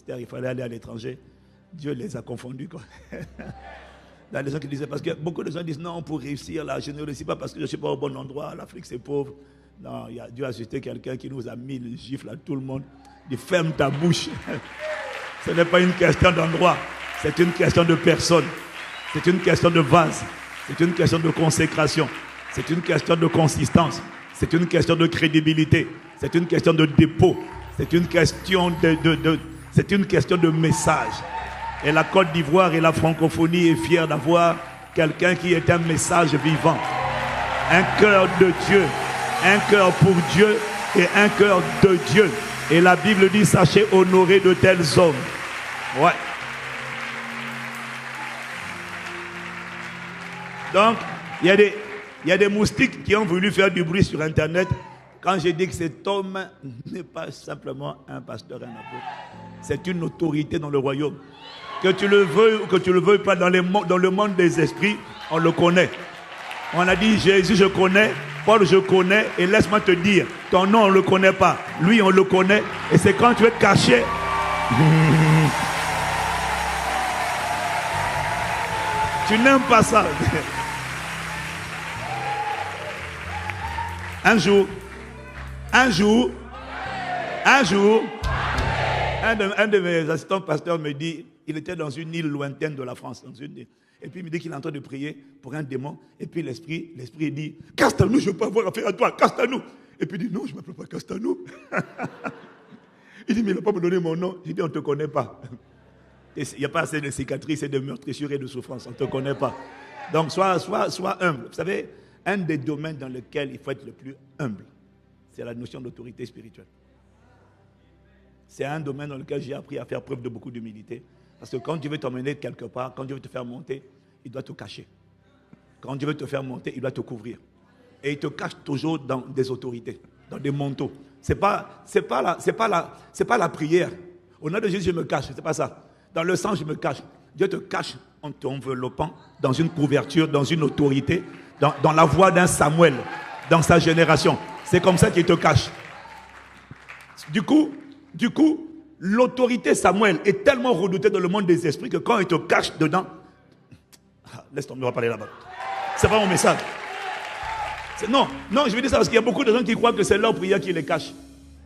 ministère, il fallait aller à l'étranger. Dieu les a confondus, quoi. Dans les gens qui disaient, parce que beaucoup de gens disent, non, pour réussir là, je ne réussis pas parce que je ne suis pas au bon endroit, l'Afrique c'est pauvre. Non, Dieu a suscité quelqu'un qui nous a mis le gifle à tout le monde. Il dit, ferme ta bouche. Ce n'est pas une question d'endroit, c'est une question de personne. C'est une question de vase. C'est une question de consécration. C'est une question de consistance. C'est une question de crédibilité. C'est une question de dépôt. C'est une question c'est une question de message. Et la Côte d'Ivoire et la francophonie est fière d'avoir quelqu'un qui est un message vivant. Un cœur de Dieu. Un cœur pour Dieu et un cœur de Dieu. Et la Bible dit, sachez honorer de tels hommes. Ouais. Donc, il y a des moustiques qui ont voulu faire du bruit sur Internet. Quand j'ai dit que cet homme n'est pas simplement un pasteur, un apôtre, c'est une autorité dans le royaume. Que tu le veuilles ou que tu le veuilles pas, dans le monde des esprits, on le connaît. On a dit, Jésus, je connais, Paul, je connais, et laisse-moi te dire, ton nom, on ne le connaît pas. Lui, on le connaît, et c'est quand tu es caché. Tu n'aimes pas ça. Un jour, un de mes assistants pasteurs me dit, il était dans une île lointaine de la France, et puis il me dit qu'il est en train de prier pour un démon, et puis l'esprit dit, Castanou, je ne veux pas avoir affaire à toi, Castanou. Et puis il dit, non, je ne m'appelle pas Castanou. Il dit, mais il n'a pas me donné mon nom. J'ai dit, on ne te connaît pas. Il n'y a pas assez de cicatrices et de meurtrissures et de souffrances, on ne te connaît pas. Donc sois humble. Vous savez, un des domaines dans lesquels il faut être le plus humble, c'est la notion d'autorité spirituelle. C'est un domaine dans lequel j'ai appris à faire preuve de beaucoup d'humilité. Parce que quand Dieu veut t'emmener quelque part, quand Dieu veut te faire monter, il doit te cacher. Quand Dieu veut te faire monter, il doit te couvrir. Et il te cache toujours dans des autorités, dans des manteaux. C'est pas la prière. Au nom de Jésus, je me cache. C'est pas ça. Dans le sang, je me cache. Dieu te cache en t'enveloppant dans une couverture, dans une autorité, dans la voix d'un Samuel, dans sa génération. C'est comme ça qu'il te cache. Du coup, l'autorité Samuel est tellement redoutée dans le monde des esprits que quand il te cache dedans, laisse tomber, on va parler là-bas. C'est pas mon message. Non, je veux dire ça parce qu'il y a beaucoup de gens qui croient que c'est leur prière qui les cache.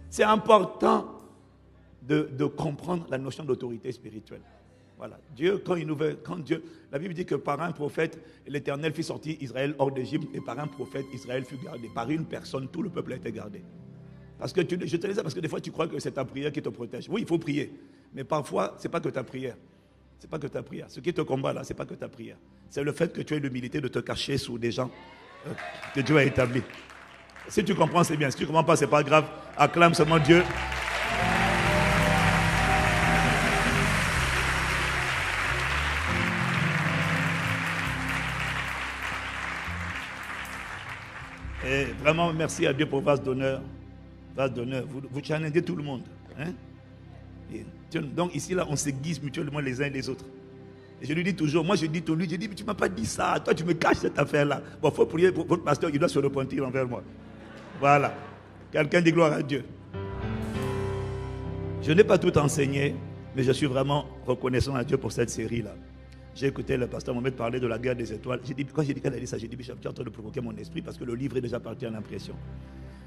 C'est important de comprendre la notion d'autorité spirituelle. Voilà. Dieu, la Bible dit que par un prophète, l'Éternel fit sortir Israël hors d'Égypte, et par un prophète, Israël fut gardé. Par une personne, tout le peuple a été gardé. Parce que je te dis ça parce que des fois tu crois que c'est ta prière qui te protège. Oui, il faut prier. Mais parfois, ce n'est pas que ta prière. Ce n'est pas que ta prière. Ce qui te combat là, ce n'est pas que ta prière. C'est le fait que tu aies l'humilité de te cacher sous des gens que Dieu a établis. Si tu comprends, c'est bien. Si tu ne comprends pas, ce n'est pas grave. Acclame seulement Dieu. Et vraiment, merci à Dieu pour vase d'honneur. Vase d'honneur. Vous challengez tout le monde. Hein? Donc ici, là, on se guise mutuellement les uns et les autres. Et je lui dis toujours, moi je dis tout lui, je dis, mais tu ne m'as pas dit ça, toi tu me caches cette affaire-là. Bon, il faut prier pour votre pasteur, il doit se repentir envers moi. Voilà. Quelqu'un dit gloire à Dieu. Je n'ai pas tout enseigné, mais je suis vraiment reconnaissant à Dieu pour cette série-là. J'ai écouté le pasteur Mohamed parler de la guerre des étoiles. Quand j'ai dit qu'elle a dit ça, j'ai dit, Bishop, tu es en train de provoquer mon esprit parce que le livre est déjà parti en impression.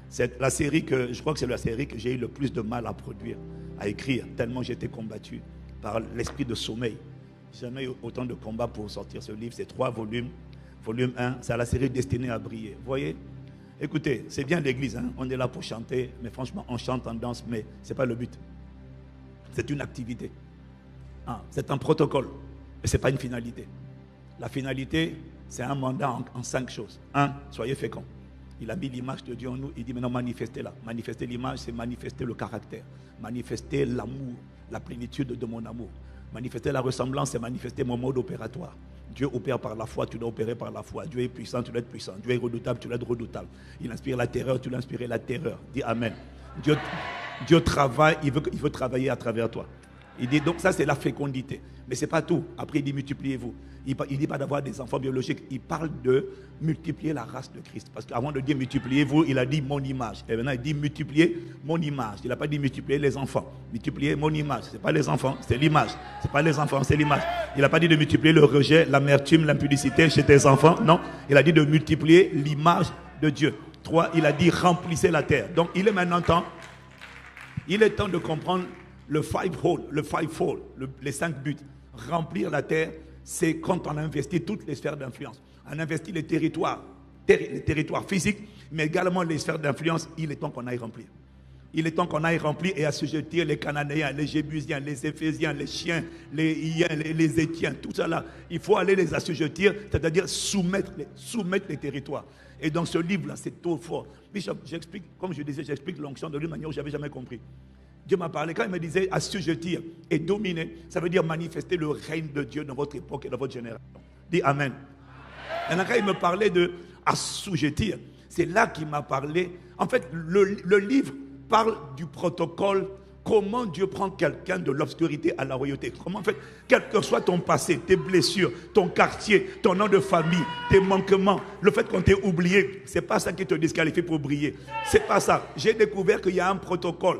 C'est la série je crois que c'est la série que j'ai eu le plus de mal à produire, à écrire, tellement j'ai été combattu par l'esprit de sommeil. Jamais eu autant de combats pour sortir ce livre. C'est 3 volumes. Volume 1, c'est la série Destinée à briller. Vous voyez? Écoutez, c'est bien l'église, hein? On est là pour chanter, mais franchement, on chante, on danse, mais ce n'est pas le but. C'est une activité. C'est un protocole, mais ce n'est pas une finalité. La finalité, c'est un mandat en 5 choses. 1, soyez féconds. Il a mis l'image de Dieu en nous. Il dit maintenant manifestez-la. Manifester l'image, c'est manifester le caractère. Manifester l'amour, la plénitude de mon amour. Manifester la ressemblance, c'est manifester mon mode opératoire. Dieu opère par la foi, tu dois opérer par la foi. Dieu est puissant, tu dois être puissant. Dieu est redoutable, tu dois être redoutable. Il inspire la terreur, tu dois inspirer la terreur. Dis Amen. Dieu travaille, il veut travailler à travers toi. Il dit donc ça c'est la fécondité. Mais ce n'est pas tout. Après il dit multipliez-vous. Il ne dit pas d'avoir des enfants biologiques. Il parle de multiplier la race de Christ. Parce qu'avant de dire multipliez-vous, il a dit mon image. Et maintenant il dit multiplier mon image. Il n'a pas dit multiplier les enfants. Multiplier mon image. Ce n'est pas les enfants, c'est l'image. Ce n'est pas les enfants, c'est l'image. Il n'a pas dit de multiplier le rejet, l'amertume, l'impudicité chez tes enfants. Non. Il a dit de multiplier l'image de Dieu. 3, il a dit remplissez la terre. Donc il est maintenant temps. Il est temps de comprendre le fivefold, les 5 buts. Remplir la terre, c'est quand on investit toutes les sphères d'influence. On investit les territoires physiques, mais également les sphères d'influence. Il est temps qu'on aille remplir. Il est temps qu'on aille remplir et assujettir les Cananéens, les Jébusiens, les Éphésiens, les Chiens, les Hyens, les Étiens, tout ça là. Il faut aller les assujettir, c'est-à-dire soumettre les territoires. Et dans ce livre-là, c'est trop fort. Bishop, j'explique, comme je disais, j'explique l'onction de l'une manière où je n'avais jamais compris. Dieu m'a parlé, quand il me disait assujettir et dominer, ça veut dire manifester le règne de Dieu dans votre époque et dans votre génération. Dis Amen. Maintenant, quand il me parlait de assujettir, c'est là qu'il m'a parlé. En fait, le livre parle du protocole, comment Dieu prend quelqu'un de l'obscurité à la royauté. Comment en fait, quel que soit ton passé, tes blessures, ton quartier, ton nom de famille, tes manquements, le fait qu'on t'ait oublié, c'est pas ça qui te disqualifie pour briller. C'est pas ça. J'ai découvert qu'il y a un protocole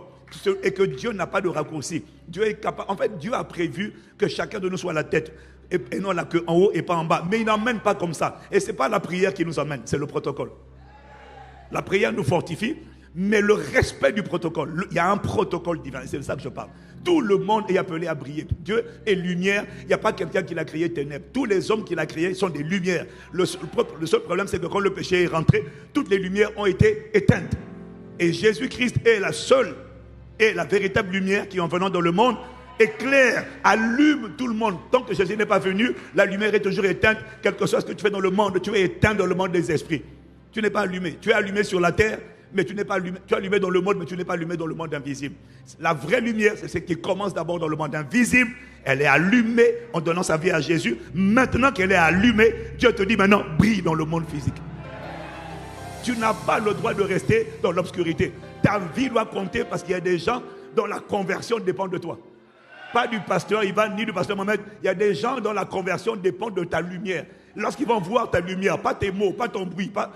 et que Dieu n'a pas de raccourci. Dieu est capable. En fait, Dieu a prévu que chacun de nous soit la tête et non la queue en haut et pas en bas. Mais il n'emmène pas comme ça. Et ce n'est pas la prière qui nous emmène, c'est le protocole. La prière nous fortifie, mais le respect du protocole. Il y a un protocole divin, c'est de ça que je parle. Tout le monde est appelé à briller. Dieu est lumière. Il n'y a pas quelqu'un qui l'a créé ténèbres. Tous les hommes qu'il a créés sont des lumières. Le seul problème, c'est que quand le péché est rentré, toutes les lumières ont été éteintes. Et Jésus-Christ est la seule et la véritable lumière qui, en venant dans le monde, éclaire, allume tout le monde. Tant que Jésus n'est pas venu, la lumière est toujours éteinte. Quel que soit ce que tu fais dans le monde, tu es éteint dans le monde des esprits. Tu n'es pas allumé. Tu es allumé sur la terre, mais tu n'es pas allumé. Tu es allumé dans le monde, mais tu n'es pas allumé dans le monde invisible. La vraie lumière, c'est ce qui commence d'abord dans le monde invisible. Elle est allumée en donnant sa vie à Jésus. Maintenant qu'elle est allumée, Dieu te dit maintenant, brille dans le monde physique. Tu n'as pas le droit de rester dans l'obscurité. Ta vie doit compter parce qu'il y a des gens dont la conversion dépend de toi. Pas du pasteur Ivan ni du pasteur Mohamed. Il y a des gens dont la conversion dépend de ta lumière. Lorsqu'ils vont voir ta lumière, pas tes mots, pas ton bruit, pas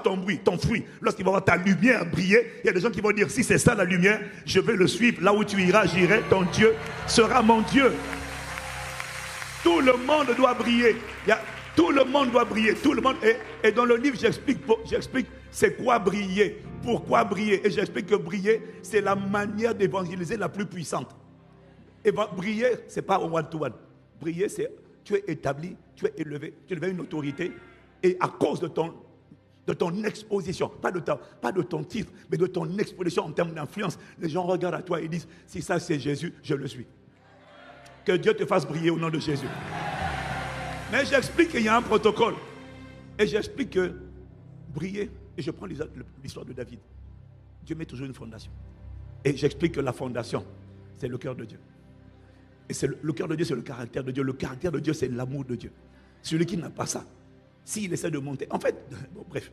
ton bruit, ton fruit. Lorsqu'ils vont voir ta lumière briller, il y a des gens qui vont dire, si c'est ça la lumière, je vais le suivre. Là où tu iras, j'irai. Ton Dieu sera mon Dieu. Tout le monde doit briller. Tout le monde doit briller. Tout le monde. Et dans le livre, j'explique c'est quoi briller. Pourquoi briller? Et j'explique que briller, c'est la manière d'évangéliser la plus puissante. Et briller, ce n'est pas au one-to-one. Briller, c'est tu es établi, tu es élevé, tu es une autorité. Et à cause de ton exposition, pas de ton titre, mais de ton exposition en termes d'influence, les gens regardent à toi et disent, si ça c'est Jésus, je le suis. Que Dieu te fasse briller au nom de Jésus. Mais j'explique qu'il y a un protocole. Et j'explique que briller, et je prends l'histoire de David. Dieu met toujours une fondation. Et j'explique que la fondation, c'est le cœur de Dieu. Et le cœur de Dieu, c'est le caractère de Dieu. Le caractère de Dieu, c'est l'amour de Dieu. Celui qui n'a pas ça, s'il essaie de monter... En fait, bon, bref,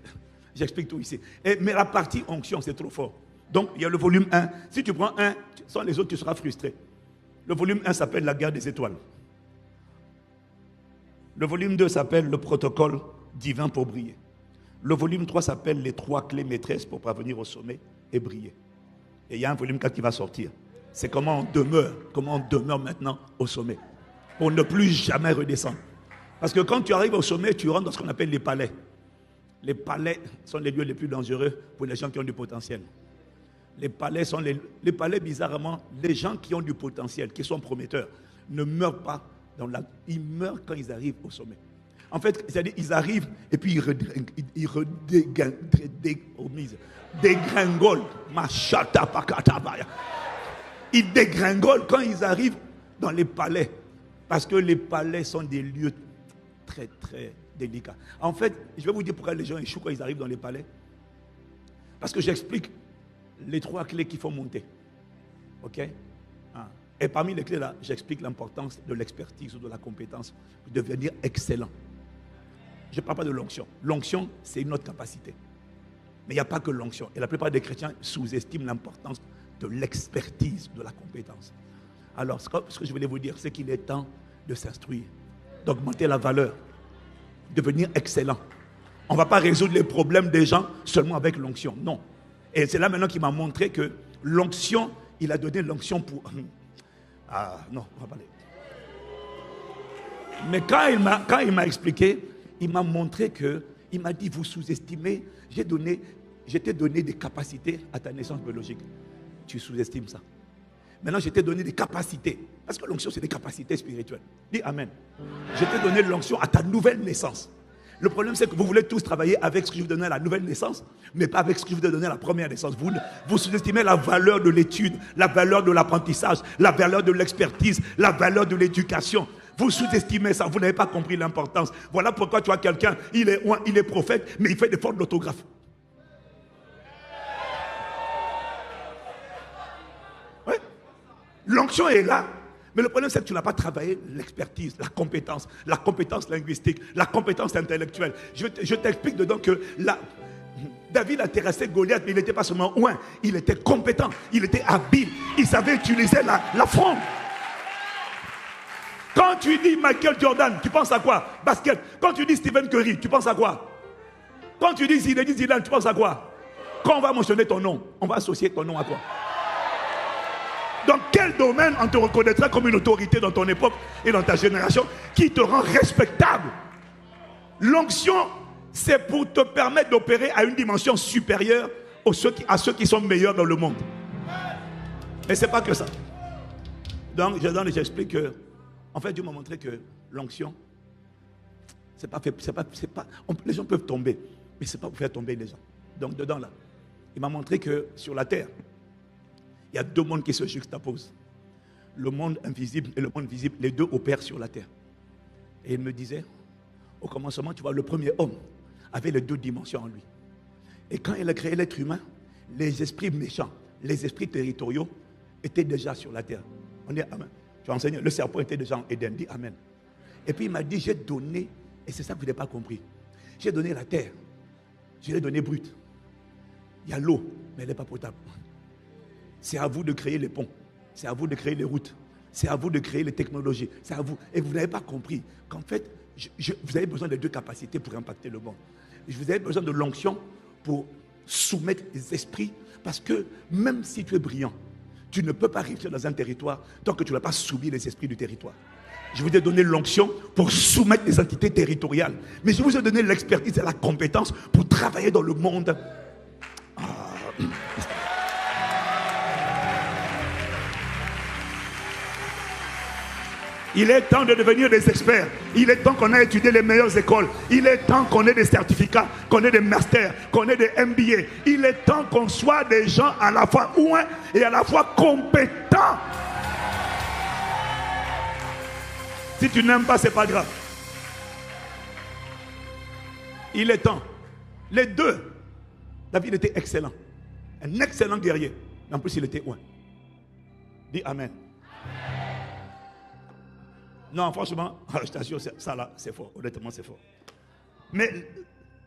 j'explique tout ici. Mais la partie onction, c'est trop fort. Donc, il y a le volume 1. Si tu prends 1, sans les autres, tu seras frustré. Le volume 1 s'appelle la guerre des étoiles. Le volume 2 s'appelle le protocole divin pour briller. Le volume 3 s'appelle les 3 clés maîtresses pour parvenir au sommet et briller. Et il y a un volume 4 qui va sortir. C'est comment on demeure maintenant au sommet. Pour ne plus jamais redescendre. Parce que quand tu arrives au sommet, tu rentres dans ce qu'on appelle les palais. Les palais sont les lieux les plus dangereux pour les gens qui ont du potentiel. Les palais sont les palais, bizarrement, les gens qui ont du potentiel, qui sont prometteurs, ne meurent pas. Ils meurent quand ils arrivent au sommet. En fait, c'est-à-dire ils arrivent et puis ils dégringolent. Ils dégringolent quand ils arrivent dans les palais. Parce que les palais sont des lieux très, très délicats. En fait, je vais vous dire pourquoi les gens échouent quand ils arrivent dans les palais. Parce que j'explique les 3 clés qu'il faut monter. OK? Et parmi les clés là, j'explique l'importance de l'expertise ou de la compétence pour devenir excellent. Je ne parle pas de l'onction. L'onction, c'est une autre capacité. Mais il n'y a pas que l'onction. Et la plupart des chrétiens sous-estiment l'importance de l'expertise, de la compétence. Alors, ce que je voulais vous dire, c'est qu'il est temps de s'instruire, d'augmenter la valeur, devenir excellent. On ne va pas résoudre les problèmes des gens seulement avec l'onction. Non. Et c'est là maintenant qu'il m'a montré que l'onction, il a donné l'onction pour... Ah non, on va parler. Mais quand il m'a expliqué, il m'a montré que, il m'a dit, vous sous-estimez, je t'ai donné des capacités à ta naissance biologique. Tu sous-estimes ça. Maintenant, je t'ai donné des capacités. Parce que l'onction, c'est des capacités spirituelles. Dis Amen. Je t'ai donné l'onction à ta nouvelle naissance. Le problème, c'est que vous voulez tous travailler avec ce que je vous donnais à la nouvelle naissance, mais pas avec ce que je vous ai donné à la première naissance. Vous sous-estimez la valeur de l'étude, la valeur de l'apprentissage, la valeur de l'expertise, la valeur de l'éducation. Vous sous-estimez ça, vous n'avez pas compris l'importance. Voilà pourquoi tu vois quelqu'un, il est prophète, mais il fait des fautes d'orthographe. Ouais. L'onction est là. Mais le problème, c'est que tu n'as pas travaillé l'expertise, la compétence linguistique, la compétence intellectuelle. Je t'explique dedans que David a terrassé Goliath, mais il n'était pas seulement loin, il était compétent, il était habile, il savait utiliser la fronde. Quand tu dis Michael Jordan, tu penses à quoi? Basket. Quand tu dis Stephen Curry, tu penses à quoi? Quand tu dis Zinedine Zidane, tu penses à quoi? Quand on va mentionner ton nom, on va associer ton nom à quoi? Dans quel domaine on te reconnaîtra comme une autorité dans ton époque et dans ta génération qui te rend respectable? L'onction, c'est pour te permettre d'opérer à une dimension supérieure à ceux qui sont meilleurs dans le monde. Mais ce n'est pas que ça. Donc, j'explique que, en fait, Dieu m'a montré que l'onction, les gens peuvent tomber, mais ce n'est pas pour faire tomber les gens. Donc, dedans là, il m'a montré que sur la terre, il y a deux mondes qui se juxtaposent. Le monde invisible et le monde visible, les deux opèrent sur la terre. Et il me disait, au commencement, tu vois, le premier homme avait les deux dimensions en lui. Et quand il a créé l'être humain, les esprits méchants, les esprits territoriaux étaient déjà sur la terre. On dit Amen. Tu as enseigné, le serpent était déjà en Éden, dit Amen. Et puis il m'a dit, j'ai donné, et c'est ça que vous n'avez pas compris, j'ai donné la terre, je l'ai donnée brute. Il y a l'eau, mais elle n'est pas potable. C'est à vous de créer les ponts. C'est à vous de créer les routes. C'est à vous de créer les technologies. C'est à vous. Et vous n'avez pas compris qu'en fait, vous avez besoin de deux capacités pour impacter le monde. Vous avez besoin de l'onction pour soumettre les esprits. Parce que même si tu es brillant, tu ne peux pas réussir dans un territoire tant que tu n'as pas soumis les esprits du territoire. Je vous ai donné l'onction pour soumettre les entités territoriales. Mais je vous ai donné l'expertise et la compétence pour travailler dans le monde. Il est temps de devenir des experts. Il est temps qu'on ait étudié les meilleures écoles. Il est temps qu'on ait des certificats, qu'on ait des masters, qu'on ait des MBA. Il est temps qu'on soit des gens à la fois ouins et à la fois compétents. Si tu n'aimes pas, ce n'est pas grave. Il est temps. Les deux. David était excellent. Un excellent guerrier. Mais en plus, il était ouin. Dis Amen. Non, franchement, je t'assure, ça là, c'est fort. Honnêtement, c'est fort. Mais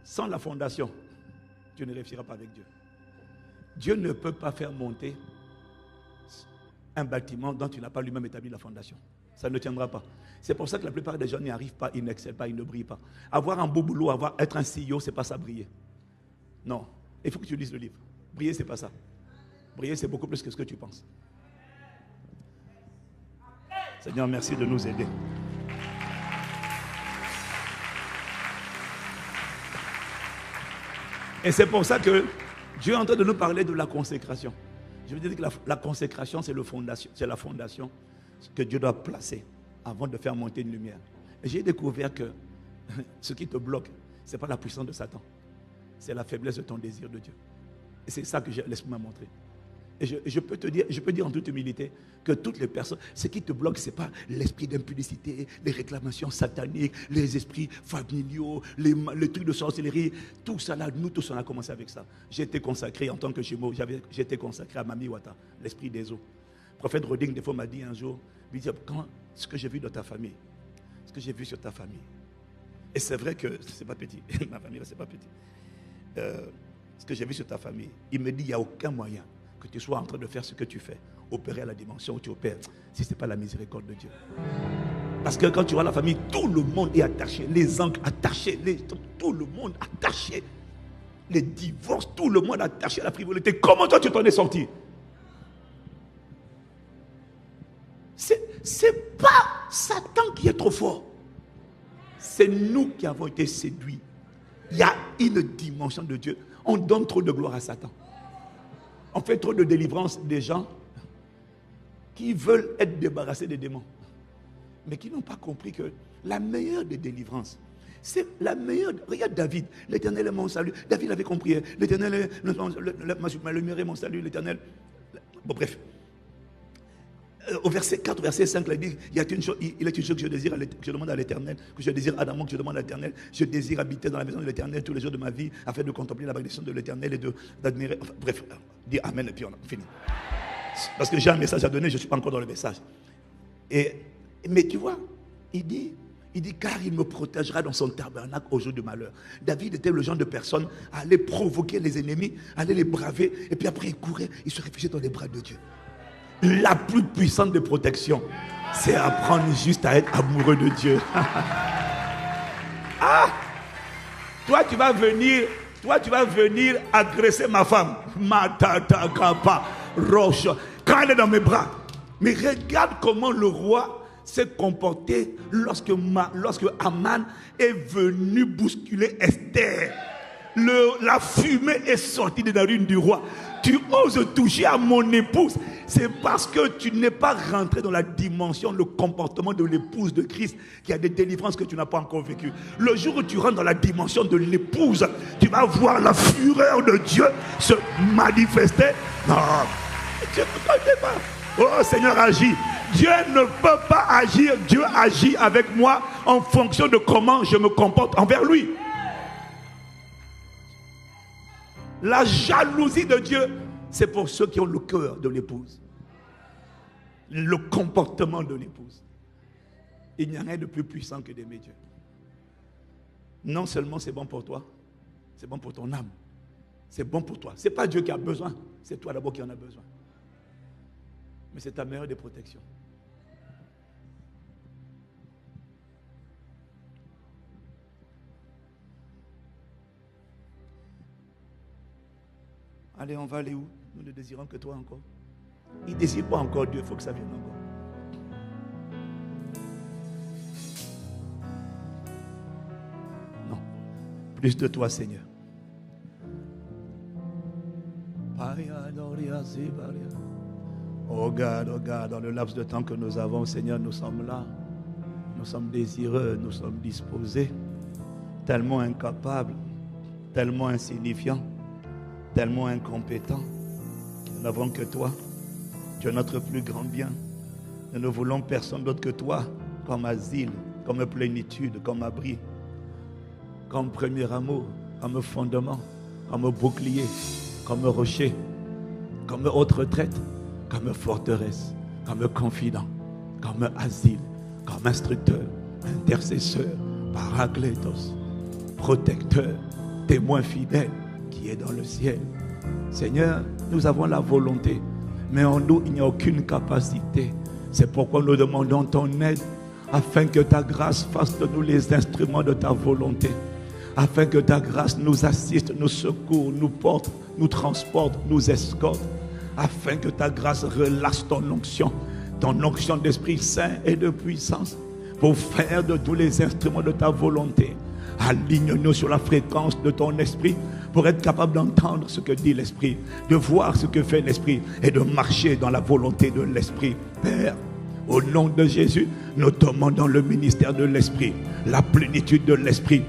sans la fondation, tu ne réussiras pas avec Dieu. Dieu ne peut pas faire monter un bâtiment dont tu n'as pas lui-même établi la fondation. Ça ne tiendra pas. C'est pour ça que la plupart des gens n'y arrivent pas, ils n'excellent pas, ils ne brillent pas. Avoir un beau boulot, être un CEO, ce n'est pas ça, briller. Non, il faut que tu lises le livre. Briller, ce n'est pas ça. Briller, c'est beaucoup plus que ce que tu penses. Seigneur, merci de nous aider. Et c'est pour ça que Dieu est en train de nous parler de la consécration. Je veux dire que la consécration, c'est la fondation que Dieu doit placer avant de faire monter une lumière. Et j'ai découvert que ce qui te bloque, ce n'est pas la puissance de Satan. C'est la faiblesse de ton désir de Dieu. Et c'est ça que l'Esprit m'a montré. Et je peux dire en toute humilité que toutes les personnes, ce qui te bloque, ce n'est pas l'esprit d'impudicité, les réclamations sataniques, les esprits familiaux, les trucs de sorcellerie. Tout ça là, nous tous on a commencé avec ça. J'ai été consacré en tant que jumeau, j'ai été consacré à Mami Wata, l'esprit des eaux. Le prophète Roding, des fois, m'a dit un jour, il dit, ce que j'ai vu dans ta famille, ce que j'ai vu sur ta famille. Et c'est vrai que ce n'est pas petit, ma famille, ce n'est pas petit. Ce que j'ai vu sur ta famille, il me dit, il n'y a aucun moyen que tu sois en train de faire ce que tu fais opérer à la dimension où tu opères, si ce n'est pas la miséricorde de Dieu. Parce que quand tu vois la famille, tout le monde est attaché. Les oncles attachés, tout le monde attaché. Les divorces, tout le monde attaché à la frivolité. Comment toi tu t'en es sorti? C'est pas Satan qui est trop fort. C'est nous qui avons été séduits. Il y a une dimension de Dieu. On donne trop de gloire à Satan. On fait trop de délivrance des gens qui veulent être débarrassés des démons, mais qui n'ont pas compris que la meilleure des délivrances, c'est la meilleure. Regarde David, l'Éternel est mon salut. David avait compris, l'Éternel est ma lumière est mon salut, l'Éternel. Bon, bref. Au verset 4, verset 5, il dit, il est une chose que je désire, que je demande à l'Éternel, que je désire ardemment, que je demande à l'Éternel. Je désire habiter dans la maison de l'Éternel tous les jours de ma vie, afin de contempler la bénédiction de l'Éternel et d'admirer. Enfin, bref, dis Amen et puis on a fini. Parce que j'ai un message à donner, je ne suis pas encore dans le message. Mais tu vois, il dit, car il me protégera dans son tabernacle au jour du malheur. David était le genre de personne à aller provoquer les ennemis, à aller les braver, et puis après il courait, il se réfugiait dans les bras de Dieu. La plus puissante des protections, c'est apprendre juste à être amoureux de Dieu. Ah! Toi, tu vas venir agresser ma femme. Matatakapa, roche. Quand elle est dans mes bras. Mais regarde comment le roi s'est comporté lorsque Aman est venu bousculer Esther. La fumée est sortie de la narine du roi. Tu oses toucher à mon épouse. C'est parce que tu n'es pas rentré dans la dimension, le comportement de l'épouse de Christ, qui a des délivrances que tu n'as pas encore vécues. Le jour où tu rentres dans la dimension de l'épouse, tu vas voir la fureur de Dieu se manifester. Non, Dieu ne connaît pas. Oh Seigneur, agis. Dieu ne peut pas agir. Dieu agit avec moi en fonction de comment je me comporte envers lui. La jalousie de Dieu, c'est pour ceux qui ont le cœur de l'épouse. Le comportement de l'épouse. Il n'y a rien de plus puissant que d'aimer Dieu. Non seulement c'est bon pour toi, c'est bon pour ton âme. C'est bon pour toi. Ce n'est pas Dieu qui a besoin, c'est toi d'abord qui en as besoin. Mais c'est ta meilleure des protections. Allez, on va aller où? Nous ne désirons que toi encore. Il ne désire pas encore Dieu, il faut que ça vienne encore. Non. Plus de toi, Seigneur. Oh God, dans le laps de temps que nous avons, Seigneur, nous sommes là. Nous sommes désireux, nous sommes disposés. Tellement incapables, tellement insignifiants, tellement incompétents. Nous n'avons que toi. Tu es notre plus grand bien. Nous ne voulons personne d'autre que toi, comme asile, comme plénitude, comme abri, comme premier amour, comme fondement, comme bouclier, comme rocher, comme haute retraite, comme forteresse, comme confident, comme asile, comme instructeur, intercesseur, paraclétos, protecteur, témoin fidèle qui est dans le ciel. Seigneur, nous avons la volonté, mais en nous, il n'y a aucune capacité. C'est pourquoi nous demandons ton aide, afin que ta grâce fasse de nous les instruments de ta volonté, afin que ta grâce nous assiste, nous secourt, nous porte, nous transporte, nous escorte, afin que ta grâce relâche ton onction d'Esprit Saint et de puissance, pour faire de tous les instruments de ta volonté. Aligne-nous sur la fréquence de ton esprit, pour être capable d'entendre ce que dit l'Esprit, de voir ce que fait l'Esprit et de marcher dans la volonté de l'Esprit. Père, au nom de Jésus, nous demandons le ministère de l'Esprit, la plénitude de l'Esprit,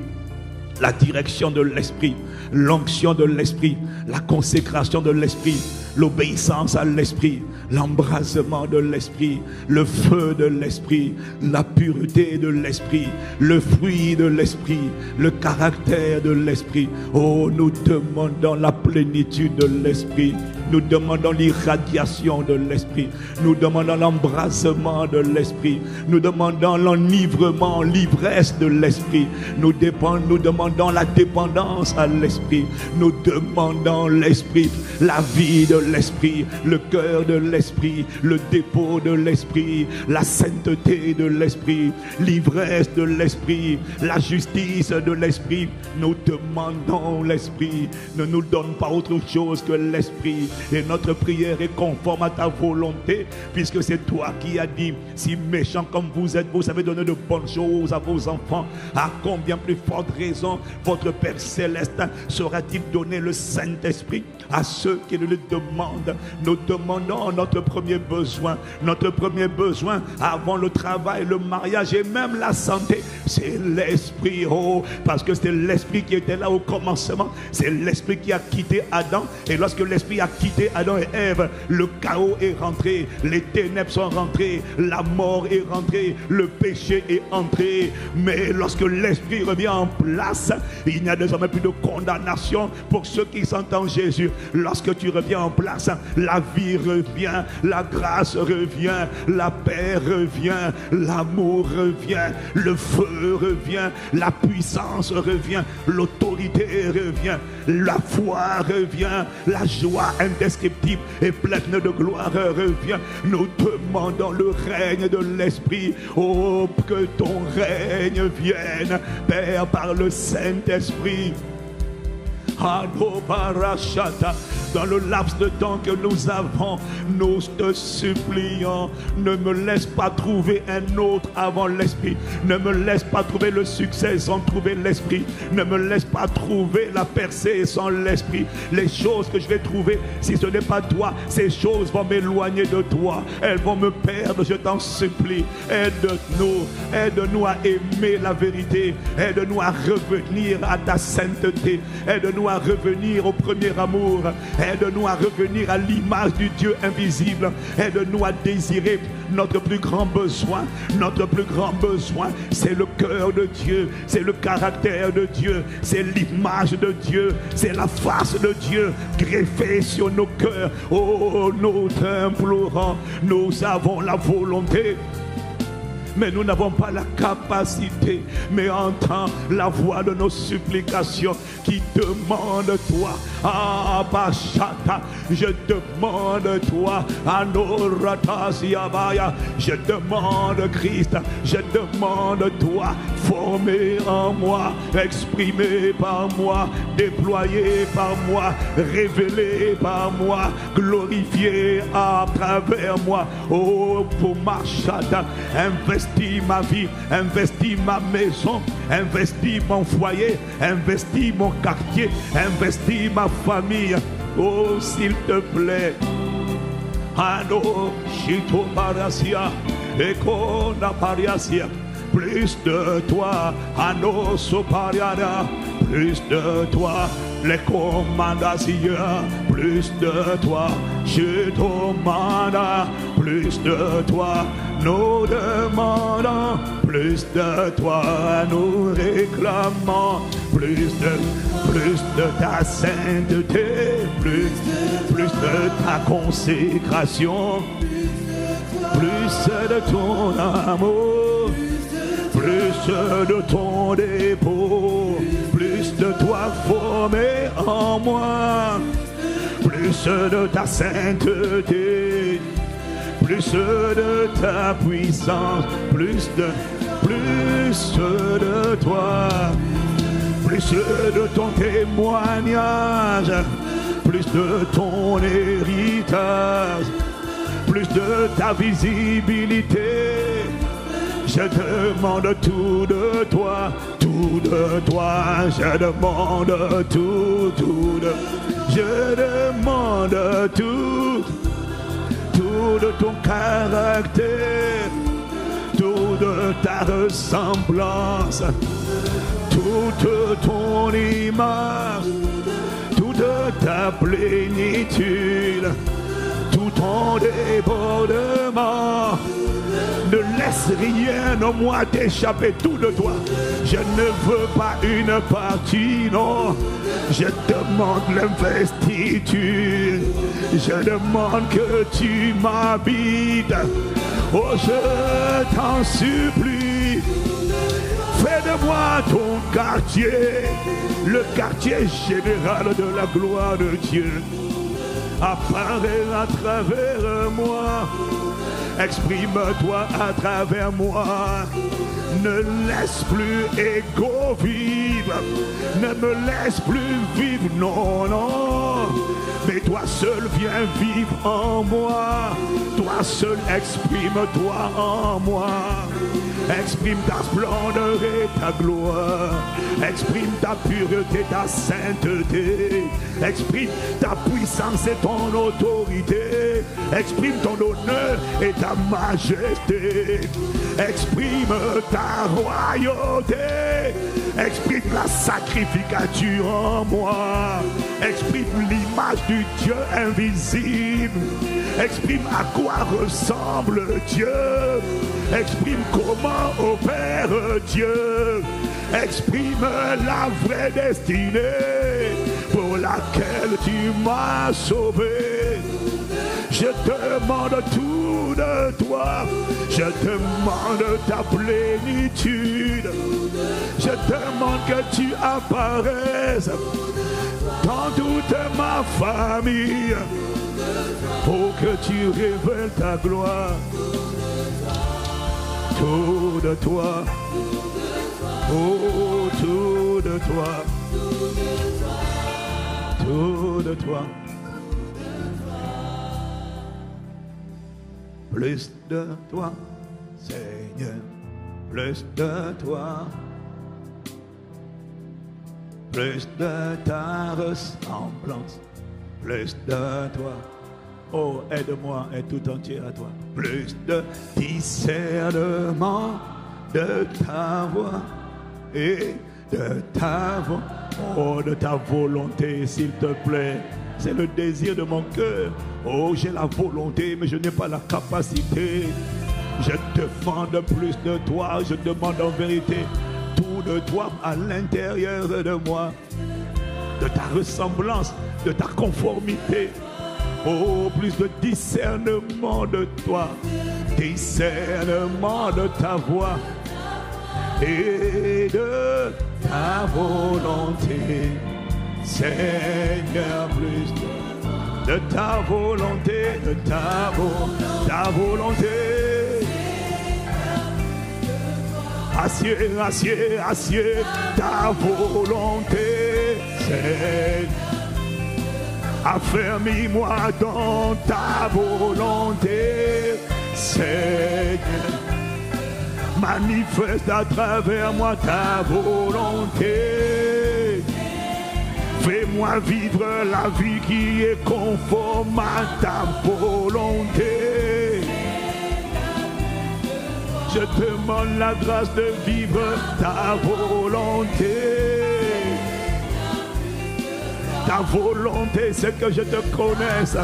la direction de l'Esprit, l'onction de l'Esprit, la consécration de l'Esprit, l'obéissance à l'Esprit, l'embrasement de l'Esprit, le feu de l'Esprit, la pureté de l'Esprit, le fruit de l'Esprit, le caractère de l'Esprit. Oh, nous demandons la plénitude de l'Esprit. Nous demandons l'irradiation de l'Esprit. Nous demandons l'embrasement de l'Esprit. Nous demandons l'enivrement, l'ivresse de l'Esprit. Nous demandons la dépendance à l'Esprit. Nous demandons l'Esprit, la vie de l'Esprit, le cœur de l'Esprit, le dépôt de l'Esprit, la sainteté de l'Esprit, l'ivresse de l'Esprit, la justice de l'Esprit. Nous demandons l'Esprit. Ne nous donne pas autre chose que l'Esprit. Et notre prière est conforme à ta volonté, puisque c'est toi qui as dit, si méchants comme vous êtes, vous savez donner de bonnes choses à vos enfants, à combien plus forte raison votre Père Céleste saura-t-il donner le Saint-Esprit à ceux qui le demandent. Nous demandons notre premier besoin. Notre premier besoin avant le travail, le mariage et même la santé, c'est l'Esprit. Oh, parce que c'est l'Esprit qui était là au commencement. C'est l'Esprit qui a quitté Adam. Et lorsque l'Esprit a quitté Adam et Ève, le chaos est rentré, les ténèbres sont rentrées, la mort est rentrée, le péché est entré. Mais lorsque l'Esprit revient en place, il n'y a désormais plus de condamnation pour ceux qui sont en Jésus. Lorsque tu reviens en place, la vie revient, la grâce revient, la paix revient, l'amour revient, le feu revient, la puissance revient, l'autorité revient, la foi revient, la joie indescriptible et pleine de gloire revient. Nous demandons le règne de l'Esprit. Oh, que ton règne vienne, Père, par le Saint-Esprit. Dans le laps de temps que nous avons, nous te supplions, ne me laisse pas trouver un autre avant l'Esprit. Ne me laisse pas trouver le succès sans trouver l'Esprit. Ne me laisse pas trouver la percée sans l'Esprit. Les choses que je vais trouver, si ce n'est pas toi, ces choses vont m'éloigner de toi. Elles vont me perdre, je t'en supplie. Aide-nous à aimer la vérité. Aide-nous à revenir à ta sainteté. Aide-nous à revenir au premier amour. Aide-nous à revenir à l'image du Dieu invisible. Aide-nous à désirer notre plus grand besoin. Notre plus grand besoin, c'est le cœur de Dieu, c'est le caractère de Dieu, c'est l'image de Dieu, c'est la face de Dieu greffée sur nos cœurs. Oh, nous t'implorons, nous avons la volonté, mais nous n'avons pas la capacité. Mais entends la voix de nos supplications qui demande toi. Ah, Bachata, je demande toi. Anorataziabaya, je demande Christ, je demande toi. Formé en moi, exprimé par moi, déployé par moi, révélé par moi, glorifié à travers moi. Oh, pour Machata, investis ma vie, investis ma maison, investis mon foyer, investis mon quartier, investis ma famille. Oh, s'il te plaît. Ano Shito Parasia, Ekona Pariasia. Plus de toi, Ano Sopariana. Plus de toi, les commandations. Plus de toi, je demande. Plus de toi, nous demandons. Plus de toi, nous réclamons. Plus de ta sainteté, plus de ta consécration, plus de ton amour, plus de ton dépôt, plus de toi formé en moi, plus de ta sainteté, plus de ta puissance, plus de toi. Plus de ton témoignage, plus de ton héritage, plus de ta visibilité. Je demande tout de toi, je demande tout je demande tout de ton caractère, tout de ta ressemblance. Toute ton image, toute ta plénitude, tout ton débordement de l'Esprit rien ne moi d'échapper, tout de toi. Je ne veux pas une partie, non. Je demande l'investiture. Je demande que tu m'habites. Oh, je t'en supplie. Fais de moi ton quartier, le quartier général de la gloire de Dieu. Apparaît à travers moi. Exprime-toi à travers moi. Ne laisse plus égo vivre. Ne me laisse plus vivre, non, non. Mais toi seul viens vivre en moi. Toi seul exprime-toi en moi. Exprime ta splendeur et ta gloire. Exprime ta pureté, ta sainteté. Exprime ta puissance et ton autorité. Exprime ton honneur et ta majesté. Exprime ta royauté. Exprime la sacrificature en moi. Exprime l'image du Dieu invisible. Exprime à quoi ressemble Dieu. Exprime comment opère Dieu. Exprime la vraie destinée pour laquelle tu m'as sauvé. Je demande tout de toi. Je demande ta plénitude. Je demande que tu apparaisses dans toute ma famille pour que tu révèles ta gloire. Tout de toi, oh, tout de toi, tout de toi. Plus de toi, Seigneur, plus de toi, plus de ta ressemblance, plus de toi. Oh, aide-moi et tout entier à toi. Plus de discernement de ta voix et de ta voix. Oh, de ta volonté, s'il te plaît. C'est le désir de mon cœur. Oh, j'ai la volonté, mais je n'ai pas la capacité. Je demande plus de toi. Je demande en vérité tout de toi à l'intérieur de moi. De ta ressemblance, de ta conformité. Oh, plus de discernement de toi, discernement de ta voix et de ta volonté. Seigneur, plus de ta volonté, de ta volonté. Assieds ta volonté, Seigneur. Affermis-moi dans ta volonté, Seigneur. Manifeste à travers moi ta volonté. Fais-moi vivre la vie qui est conforme à ta volonté. Je demande la grâce de vivre ta volonté. Ta volonté, c'est que je te connaisse.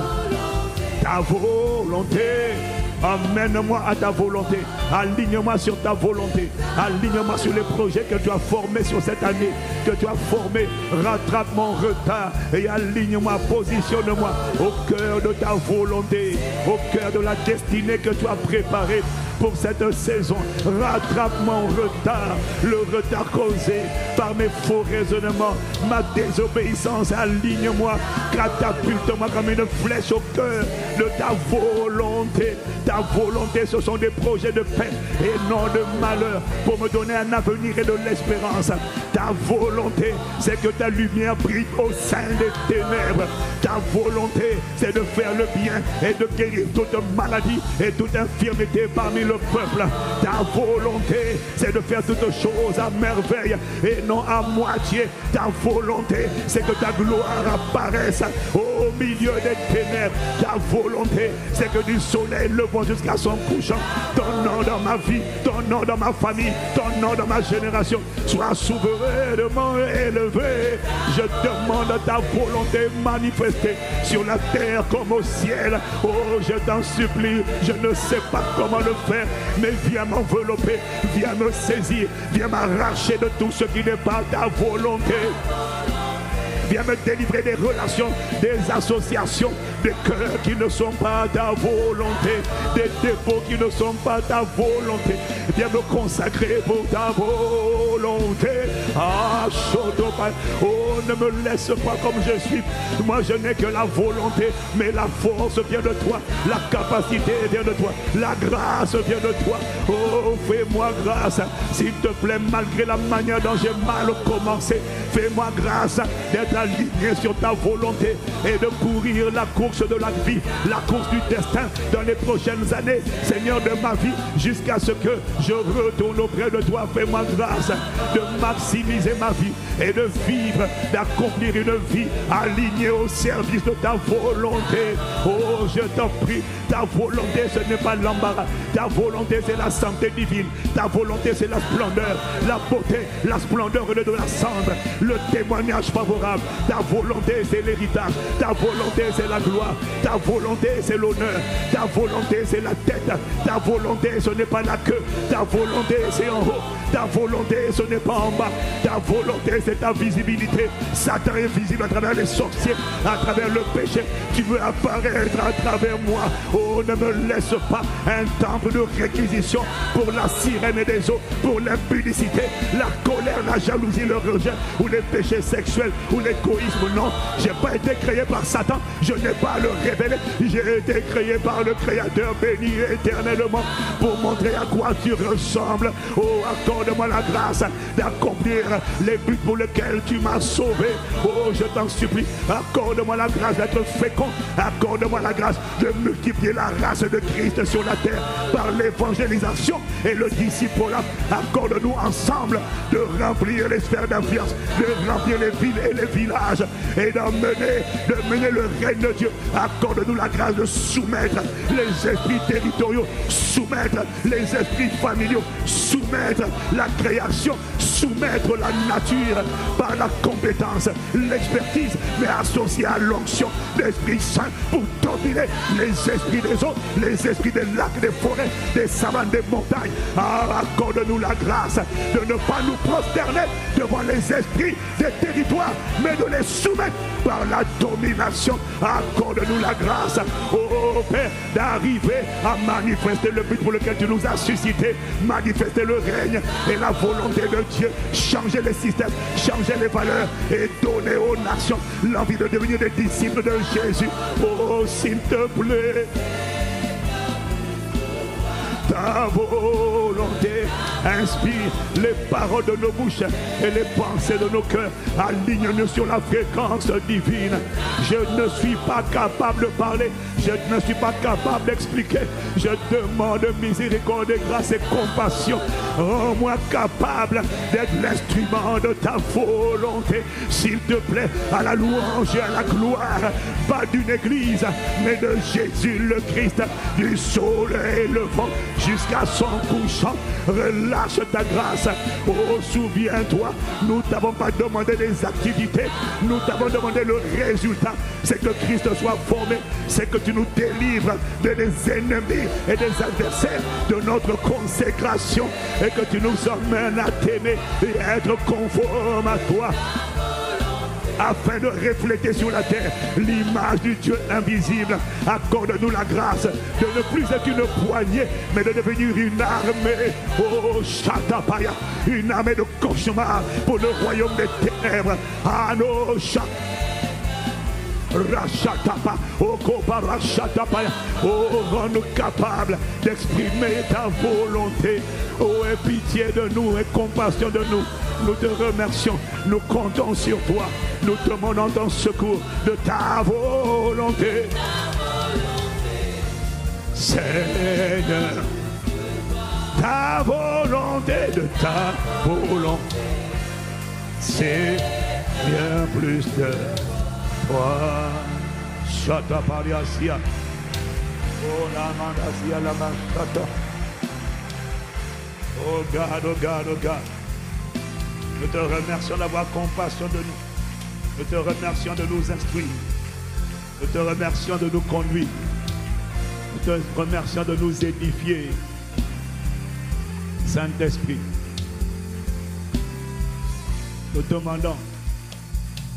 Ta volonté, amène-moi à ta volonté. Aligne-moi sur ta volonté. Aligne-moi sur les projets que tu as formés sur cette année. Que tu as formés. Rattrape mon retard et aligne-moi, positionne-moi au cœur de ta volonté. Au cœur de la destinée que tu as préparée pour cette saison. Rattrape mon retard, le retard causé par mes faux raisonnements, ma désobéissance. Aligne-moi, catapulte-moi comme une flèche au cœur de ta volonté. Ta volonté, ce sont des projets de paix et non de malheur pour me donner un avenir et de l'espérance. Ta volonté, c'est que ta lumière brille au sein des ténèbres. Ta volonté, c'est de faire le bien et de guérir toute maladie et toute infirmité parmi le peuple. Ta volonté, c'est de faire toutes choses à merveille et non à moitié. Ta volonté, c'est que ta gloire apparaisse au milieu des ténèbres. Ta volonté, c'est que du soleil levant jusqu'à son couchant, ton nom dans ma vie, ton nom dans ma famille, ton nom dans ma génération soit souverainement élevé. Je demande ta volonté manifestée sur la terre comme au ciel. Oh, je t'en supplie, je ne sais pas comment le faire, mais viens m'envelopper, viens me saisir, viens m'arracher de tout ce qui n'est pas ta volonté. Viens me délivrer des relations, des associations, des cœurs qui ne sont pas ta volonté, des dépôts qui ne sont pas ta volonté. Viens me consacrer pour ta volonté. Ah, Chodopan, oh, ne me laisse pas comme je suis. Moi, je n'ai que la volonté, mais la force vient de toi, la capacité vient de toi, la grâce vient de toi. Oh, fais-moi grâce, s'il te plaît, malgré la manière dont j'ai mal commencé, fais-moi grâce d'être aligné sur ta volonté et de courir la course de la vie, la course du destin dans les prochaines années, Seigneur, de ma vie, jusqu'à ce que je retourne auprès de toi. Fais-moi grâce de maximiser ma vie et de vivre, d'accomplir une vie alignée au service de ta volonté. Oh, je t'en prie, ta volonté, ce n'est pas l'embarras. Ta volonté, c'est la santé divine. Ta volonté, c'est la splendeur, la beauté, la splendeur de la cendre, le témoignage favorable. Ta volonté, c'est l'héritage. Ta volonté, c'est la gloire. Ta volonté, c'est l'honneur. Ta volonté, c'est la tête. Ta volonté, ce n'est pas la queue. Ta volonté, c'est en haut. Ta volonté, ce n'est pas en bas. Ta volonté, c'est ta visibilité. Satan est visible à travers les sorciers, à travers le péché. Tu veux apparaître à travers moi. Oh, ne me laisse pas un temple de réquisition pour la sirène des eaux, pour l'impudicité, la colère, la jalousie, le rejet, ou les péchés sexuels, ou l'égoïsme. Non, je n'ai pas été créé par Satan. Je n'ai pas à le révéler. J'ai été créé par le Créateur béni éternellement pour montrer à quoi tu ressembles. Oh, accorde-moi la grâce d'accomplir les buts pour lesquels tu m'as sauvé. Oh, je t'en supplie, accorde-moi la grâce d'être fécond. Accorde-moi la grâce de multiplier la race de Christ sur la terre par l'évangélisation et le disciple-là. Accorde-nous ensemble de remplir les sphères d'influence, de remplir les villes et les villages et de mener le règne de Dieu. Accorde-nous la grâce de soumettre les esprits territoriaux, soumettre les esprits familiaux, soumettre la création, soumettre la nature par la compétence, l'expertise, mais associée à l'onction d'Esprit Saint pour dominer les esprits des eaux, les esprits des lacs, des forêts, des savanes, des montagnes. Ah, accorde-nous la grâce de ne pas nous prosterner devant les esprits des territoires, mais de les soumettre par la domination. Accorde-nous la grâce, oh Père, d'arriver à manifester le but pour lequel tu nous as suscités, manifester le règne et la volonté de Dieu, changer les systèmes, changer les valeurs et donner aux nations l'envie de devenir des disciples de Jésus. Oh, s'il te plaît, ta volonté inspire les paroles de nos bouches et les pensées de nos cœurs. Aligne-nous sur la fréquence divine. Je ne suis pas capable de parler, je ne suis pas capable d'expliquer. Je demande miséricorde et grâce et compassion. Rends-moi capable d'être l'instrument de ta volonté, s'il te plaît, à la louange et à la gloire, pas d'une église, mais de Jésus le Christ, du soleil levant jusqu'à son couchant. Relâche ta grâce. Oh, souviens-toi, nous t'avons pas demandé des activités, nous t'avons demandé le résultat. C'est que Christ soit formé, c'est que tu nous délivres des ennemis et des adversaires, de notre consécration, et que tu nous emmènes à t'aimer et à être conforme à toi, afin de refléter sur la terre l'image du Dieu invisible. Accorde-nous la grâce de ne plus être une poignée, mais de devenir une armée. Oh, Shatapaya, une armée de cauchemar pour le royaume des ténèbres. Ano Shat. Rachatapa, Okoba Rachatapaya. Oh, rends-nous capables d'exprimer ta volonté. Oh, aie pitié de nous et compassion de nous. Nous te remercions, nous comptons sur toi. Nous te demandons ton secours de ta volonté. Seigneur, ta volonté, de ta volonté, c'est bien plus de toi. Chata Pariasia. Oh la mandasia la machata. Oh God, oh God, oh God. Nous te remercions d'avoir compassion de nous. Nous te remercions de nous instruire. Nous te remercions de nous conduire. Nous te remercions de nous édifier. Saint-Esprit, nous te demandons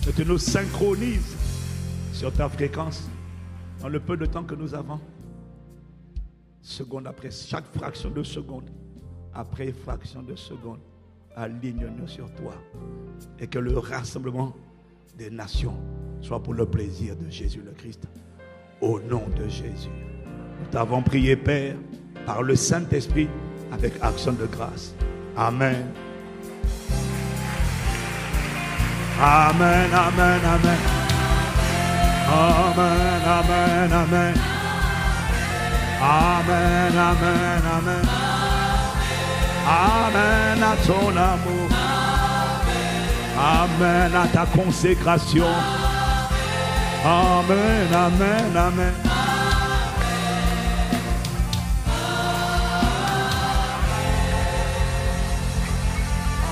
que tu nous synchronises sur ta fréquence dans le peu de temps que nous avons. Seconde après chaque fraction de seconde, après fraction de seconde, aligne-nous sur toi. Et que le rassemblement des nations soit pour le plaisir de Jésus le Christ. Au nom de Jésus. Nous t'avons prié, Père, par le Saint-Esprit, avec action de grâce. Amen. Amen, amen, amen. Amen, amen, amen. Amen, amen, amen. Amen à ton amour. Amen à ta consécration. Amen, amen, amen.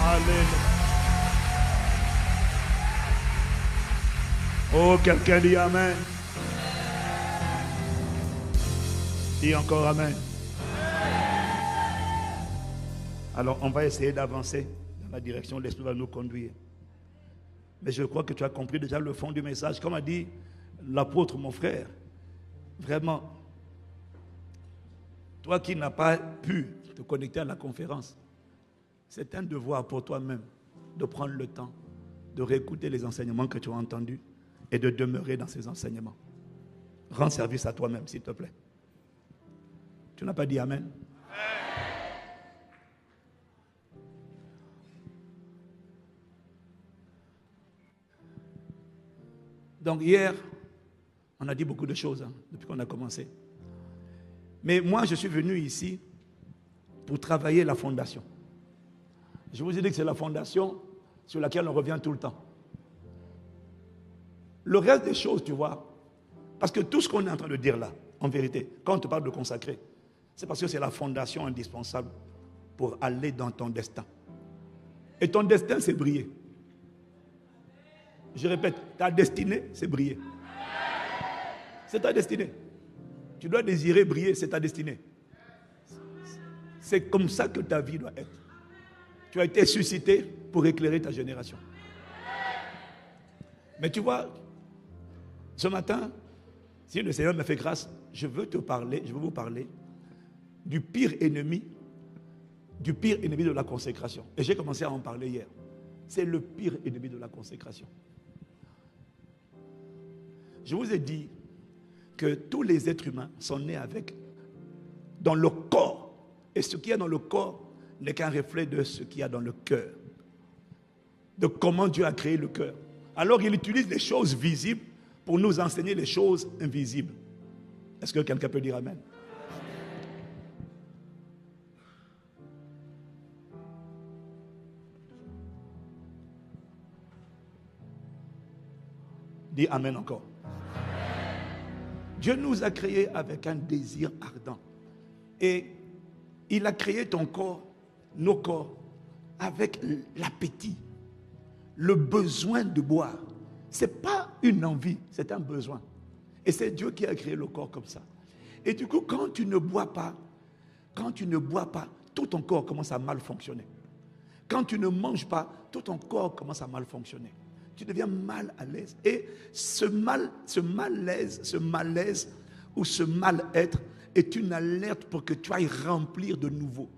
Alléluia. Oh, quelqu'un dit amen. Dis encore amen. Alors, on va essayer d'avancer dans la direction où l'Esprit va nous conduire. Mais je crois que tu as compris déjà le fond du message. Comme a dit l'apôtre, mon frère, vraiment, toi qui n'as pas pu te connecter à la conférence, c'est un devoir pour toi-même de prendre le temps de réécouter les enseignements que tu as entendus et de demeurer dans ces enseignements. Rends service à toi-même, s'il te plaît. Tu n'as pas dit amen? Donc hier, on a dit beaucoup de choses depuis qu'on a commencé. Mais moi, je suis venu ici pour travailler la fondation. Je vous ai dit que c'est la fondation sur laquelle on revient tout le temps. Le reste des choses, tu vois, parce que tout ce qu'on est en train de dire là, en vérité, quand on te parle de consacrer, c'est parce que c'est la fondation indispensable pour aller dans ton destin. Et ton destin, c'est briller. Je répète, ta destinée, c'est briller. C'est ta destinée. Tu dois désirer briller, c'est ta destinée. C'est comme ça que ta vie doit être. Tu as été suscité pour éclairer ta génération. Mais tu vois, ce matin, si le Seigneur me fait grâce, je veux vous parler du pire ennemi de la consécration. Et j'ai commencé à en parler hier. C'est le pire ennemi de la consécration. Je vous ai dit que tous les êtres humains sont nés dans le corps. Et ce qu'il y a dans le corps n'est qu'un reflet de ce qu'il y a dans le cœur. De comment Dieu a créé le cœur. Alors il utilise les choses visibles pour nous enseigner les choses invisibles. Est-ce que quelqu'un peut dire amen? Dis amen encore. Dieu nous a créés avec un désir ardent. Et il a créé ton corps, nos corps, avec l'appétit, le besoin de boire. Ce n'est pas une envie, c'est un besoin. Et c'est Dieu qui a créé le corps comme ça. Et du coup, quand tu ne bois pas, tout ton corps commence à mal fonctionner. Quand tu ne manges pas, tout ton corps commence à mal fonctionner. Tu deviens mal à l'aise. Et ce malaise ou ce mal-être est une alerte pour que tu ailles remplir de nouveau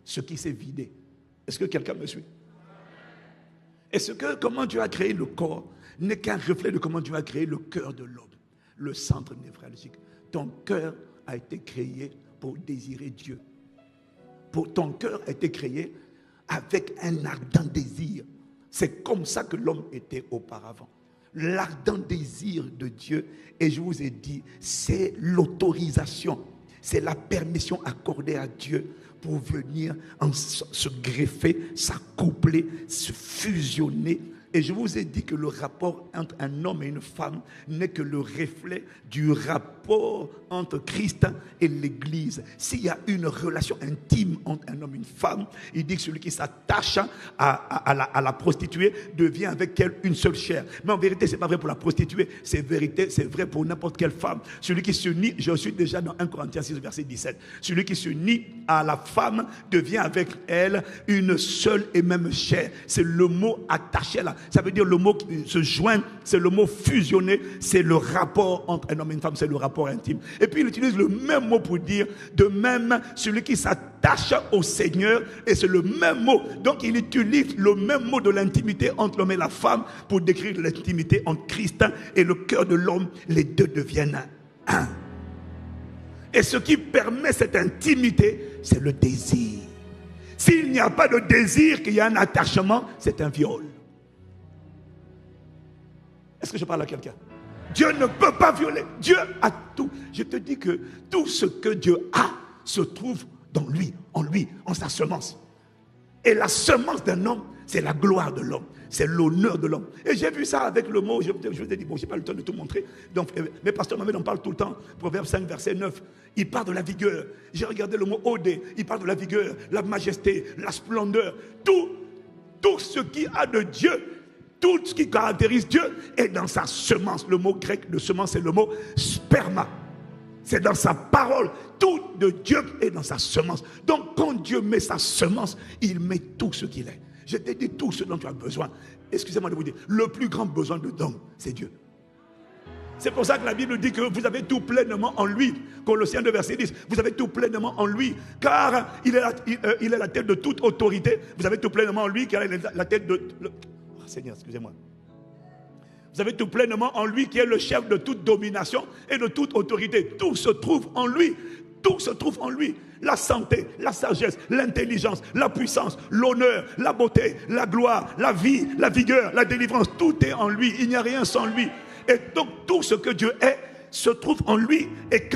ce qui s'est vidé. Est-ce que quelqu'un me suit? Est-ce que comment Dieu a créé le corps n'est qu'un reflet de comment Dieu a créé le cœur de l'homme, le centre névralgique. Ton cœur a été créé pour désirer Dieu. Ton cœur a été créé avec un ardent désir. C'est comme ça que l'homme était auparavant. L'ardent désir de Dieu, et je vous ai dit, c'est l'autorisation, c'est la permission accordée à Dieu pour venir se greffer, s'accoupler, se fusionner Et je vous ai dit que le rapport entre un homme et une femme n'est que le reflet du rapport entre Christ et l'Église. S'il y a une relation intime entre un homme et une femme, il dit que celui qui s'attache à la prostituée devient avec elle une seule chair. Mais en vérité, ce n'est pas vrai pour la prostituée, c'est vrai pour n'importe quelle femme. Celui qui se nie, je suis déjà dans 1 Corinthiens 6, verset 17, celui qui se nie à la femme devient avec elle une seule et même chair. C'est le mot attaché là. Ça veut dire le mot se joindre, c'est le mot fusionner, c'est le rapport entre un homme et une femme, c'est le rapport intime. Et puis il utilise le même mot pour dire, de même, celui qui s'attache au Seigneur, et c'est le même mot. Donc il utilise le même mot de l'intimité entre l'homme et la femme pour décrire l'intimité entre Christ et le cœur de l'homme. Les deux deviennent un. Et ce qui permet cette intimité, c'est le désir. S'il n'y a pas de désir, qu'il y a un attachement, c'est un viol. Est-ce que je parle à quelqu'un? Dieu ne peut pas violer. Dieu a tout. Je te dis que tout ce que Dieu a se trouve dans lui, en sa semence. Et la semence d'un homme, c'est la gloire de l'homme. C'est l'honneur de l'homme. Et j'ai vu ça avec le mot, je vous ai dit, bon, je n'ai pas le temps de tout montrer. Donc, mes pasteurs Mohamed en parle tout le temps. Proverbe 5, verset 9. Il parle de la vigueur. J'ai regardé le mot Odé. Il parle de la vigueur, la majesté, la splendeur. Tout ce qui a de Dieu, tout ce qui caractérise Dieu est dans sa semence. Le mot grec de semence, c'est le mot sperma. C'est dans sa parole. Tout de Dieu est dans sa semence. Donc, quand Dieu met sa semence, il met tout ce qu'il est. Je t'ai dit tout ce dont tu as besoin. Excusez-moi de vous dire, le plus grand besoin de l'homme, c'est Dieu. C'est pour ça que la Bible dit que vous avez tout pleinement en lui. Colossiens 2, verset 10. Vous avez tout pleinement en lui. Car il est la tête de toute autorité. Vous avez tout pleinement en lui, car il est la tête de... Oh, Seigneur, excusez-moi. Vous avez tout pleinement en lui, qui est le chef de toute domination et de toute autorité. Tout se trouve en lui. Tout se trouve en lui. La santé, la sagesse, l'intelligence, la puissance, l'honneur, la beauté, la gloire, la vie, la vigueur, la délivrance. Tout est en lui. Il n'y a rien sans lui. Et donc tout ce que Dieu est se trouve en lui. Et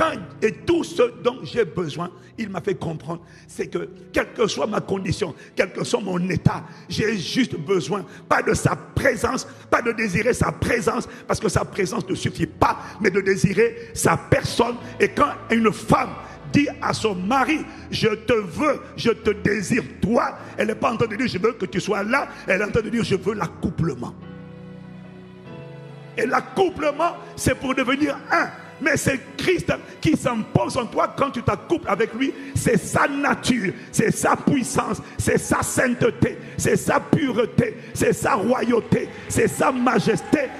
tout ce dont j'ai besoin, il m'a fait comprendre, c'est que quelle que soit ma condition, quel que soit mon état, j'ai juste besoin, pas de sa présence, pas de désirer sa présence, parce que sa présence ne suffit pas, mais de désirer sa personne. Et quand une femme dit à son mari, je te veux, je te désire toi, elle n'est pas en train de dire je veux que tu sois là, elle est en train de dire je veux l'accouplement. Et l'accouplement, c'est pour devenir un. Mais c'est Christ qui s'impose en toi quand tu t'accouples avec lui. C'est sa nature, c'est sa puissance, c'est sa sainteté, c'est sa pureté, c'est sa royauté, c'est sa majesté.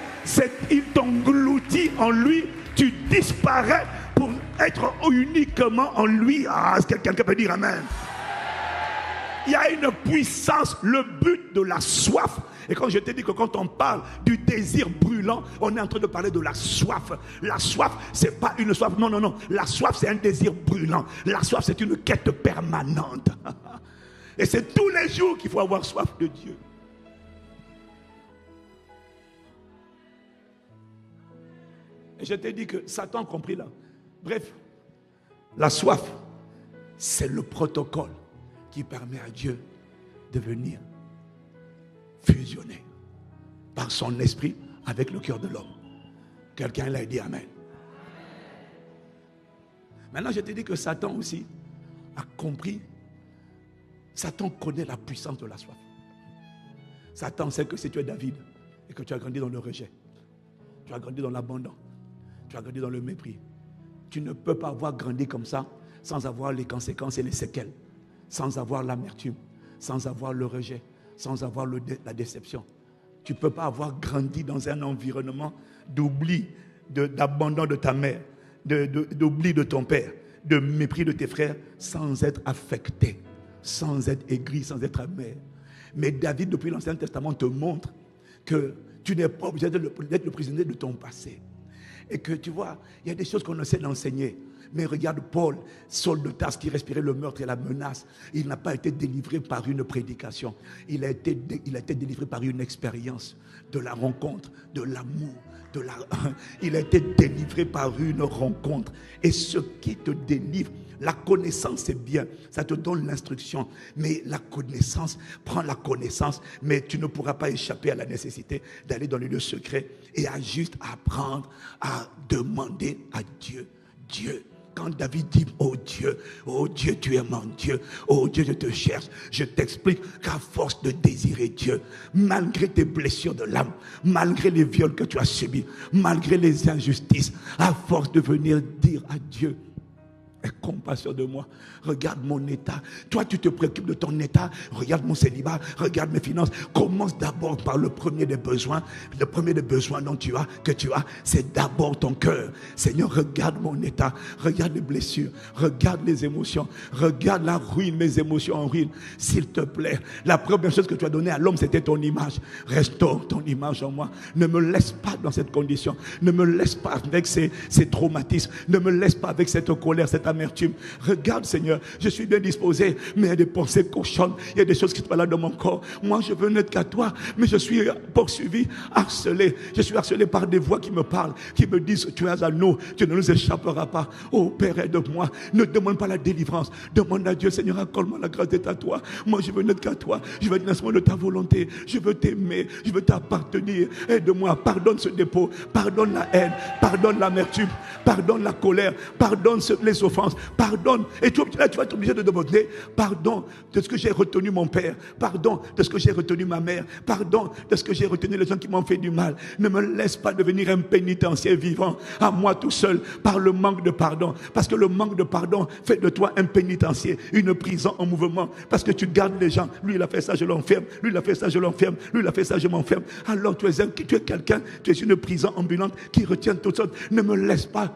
Il t'engloutit en lui, tu disparais pour être uniquement en lui. Ah, est-ce que quelqu'un peut dire amen? Il y a une puissance, le but de la soif. Et quand je t'ai dit que quand on parle du désir brûlant, on est en train de parler de la soif. La soif, c'est pas une soif. Non, non, non. La soif, c'est un désir brûlant. La soif, c'est une quête permanente. Et c'est tous les jours qu'il faut avoir soif de Dieu. Et je t'ai dit que Satan a compris là. Bref, la soif, c'est le protocole qui permet à Dieu de venir fusionner par son esprit avec le cœur de l'homme. Quelqu'un l'a dit amen. Maintenant, je te dis que Satan aussi a compris. Satan connaît la puissance de la soif. Satan sait que si tu es David et que tu as grandi dans le rejet, tu as grandi dans l'abandon, tu as grandi dans le mépris, tu ne peux pas avoir grandi comme ça sans avoir les conséquences et les séquelles, sans avoir l'amertume, sans avoir le rejet, sans avoir la déception. Tu ne peux pas avoir grandi dans un environnement d'oubli, d'abandon de ta mère, d'oubli de ton père, de mépris de tes frères, sans être affecté, sans être aigri, sans être amer. Mais David, depuis l'Ancien Testament, te montre que tu n'es pas obligé d'être le prisonnier de ton passé. Et que tu vois, il y a des choses qu'on essaie d'enseigner. Mais regarde Paul, Saul de Tarse qui respirait le meurtre et la menace. Il n'a pas été délivré par une prédication. Il a été délivré par une expérience de la rencontre, de l'amour. Il a été délivré par une rencontre. Et ce qui te délivre, la connaissance c'est bien, ça te donne l'instruction. Mais la connaissance, prends la connaissance, mais tu ne pourras pas échapper à la nécessité d'aller dans les lieux secrets et à juste apprendre à demander à Dieu. Dieu. Quand David dit, oh Dieu, tu es mon Dieu, oh Dieu, je te cherche, je t'explique qu'à force de désirer Dieu, malgré tes blessures de l'âme, malgré les viols que tu as subis, malgré les injustices, à force de venir dire à Dieu, aie compassion de moi, regarde mon état. Toi, tu te préoccupes de ton état, regarde mon célibat, regarde mes finances. Commence d'abord par le premier des besoins. Le premier des besoins que tu as, c'est d'abord ton cœur. Seigneur, regarde mon état, regarde les blessures, regarde les émotions, regarde la ruine, mes émotions en ruine. S'il te plaît, la première chose que tu as donnée à l'homme, c'était ton image. Restaure ton image en moi. Ne me laisse pas dans cette condition. Ne me laisse pas avec ces traumatismes. Ne me laisse pas avec cette colère, cette amertume. Regarde, Seigneur, je suis bien disposé, mais il y a des pensées cochonnes, il y a des choses qui se baladent dans mon corps. Moi, je veux n'être qu'à toi, mais je suis poursuivi, harcelé. Je suis harcelé par des voix qui me parlent, qui me disent, tu es à nous, tu ne nous échapperas pas. Oh Père, aide-moi. Ne demande pas la délivrance. Demande à Dieu, Seigneur, accorde-moi la grâce d'être à toi. Moi, je veux n'être qu'à toi. Je veux être l'instrument de ta volonté. Je veux t'aimer. Je veux t'appartenir. Aide-moi. Pardonne ce dépôt. Pardonne la haine. Pardonne l'amertume. Pardonne la colère. Pardonne les offenses. Pardonne. Et là, tu vas être obligé de demander pardon de ce que j'ai retenu mon père. Pardon de ce que j'ai retenu ma mère. Pardon de ce que j'ai retenu les gens qui m'ont fait du mal. Ne me laisse pas devenir un pénitencier vivant à moi tout seul par le manque de pardon. Parce que le manque de pardon fait de toi un pénitencier, une prison en mouvement. Parce que tu gardes les gens. Lui, il a fait ça, je l'enferme. Lui, il a fait ça, je l'enferme. Lui, il a fait ça, je m'enferme. Alors tu es quelqu'un, tu es une prison ambulante qui retient toutes sortes. Ne me laisse pas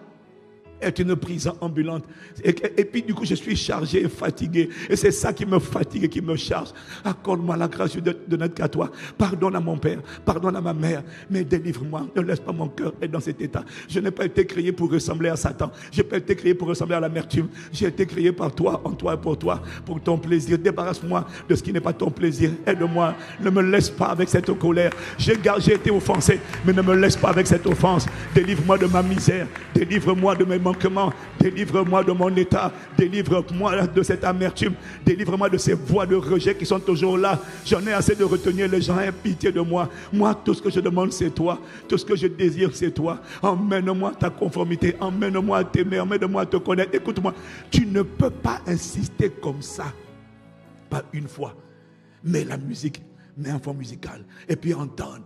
est une prison ambulante. Et puis du coup, je suis chargé et fatigué. Et c'est ça qui me fatigue et qui me charge. Accorde-moi la grâce de n'être qu'à toi. Pardonne à mon père, pardonne à ma mère, mais délivre-moi. Ne laisse pas mon cœur être dans cet état. Je n'ai pas été créé pour ressembler à Satan. Je n'ai pas été créé pour ressembler à l'amertume. J'ai été créé par toi, en toi et pour toi, pour ton plaisir. Débarrasse-moi de ce qui n'est pas ton plaisir. Aide-moi. Ne me laisse pas avec cette colère. J'ai été offensé, mais ne me laisse pas avec cette offense. Délivre-moi de ma misère. Délivre-moi de mes manquements, délivre-moi de mon état, délivre-moi de cette amertume, délivre-moi de ces voix de rejet qui sont toujours là. J'en ai assez de retenir les gens, aie pitié de moi. Moi, tout ce que je demande, c'est toi. Tout ce que je désire, c'est toi. Emmène-moi ta conformité, emmène-moi à t'aimer, emmène-moi à te connaître. Écoute-moi, tu ne peux pas insister comme ça, pas une fois, mais la musique, mais un fond musical, et puis entonne.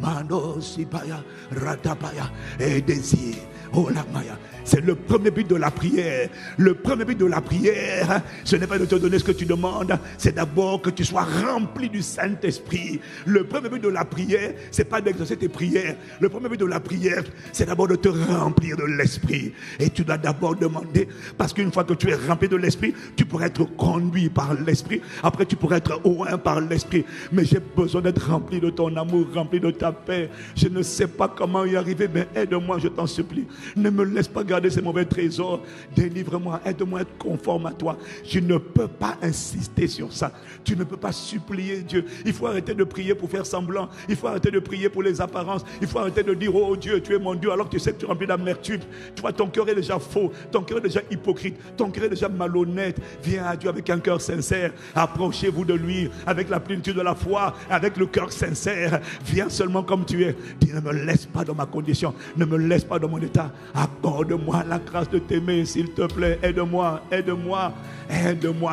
Mano sipaya, ratapaya, et désir. Oh la maya. C'est le premier but de la prière. Le premier but de la prière, ce n'est pas de te donner ce que tu demandes, c'est d'abord que tu sois rempli du Saint-Esprit. Le premier but de la prière, c'est pas d'exaucer tes prières. Le premier but de la prière, c'est d'abord de te remplir de l'Esprit. Et tu dois d'abord demander, parce qu'une fois que tu es rempli de l'Esprit, tu pourras être conduit par l'Esprit. Après, tu pourras être oint par l'Esprit. Mais j'ai besoin d'être rempli de ton amour, rempli de ta paix. Je ne sais pas comment y arriver, mais aide-moi, je t'en supplie. Ne me laisse pas garder ces mauvais trésors. Délivre-moi, aide-moi à être conforme à toi. Je ne peux pas insister sur ça. Tu ne peux pas supplier Dieu. Il faut arrêter de prier pour faire semblant. Il faut arrêter de prier pour les apparences. Il faut arrêter de dire, oh Dieu, tu es mon Dieu, alors que tu sais que tu es rempli d'amertume. Tu vois, ton cœur est déjà faux. Ton cœur est déjà hypocrite. Ton cœur est déjà malhonnête. Viens à Dieu avec un cœur sincère. Approchez-vous de lui avec la plénitude de la foi, avec le cœur sincère. Viens seulement comme tu es. Dis, ne me laisse pas dans ma condition. Ne me laisse pas dans mon état. Accorde-moi la grâce de t'aimer, s'il te plaît. Aide-moi,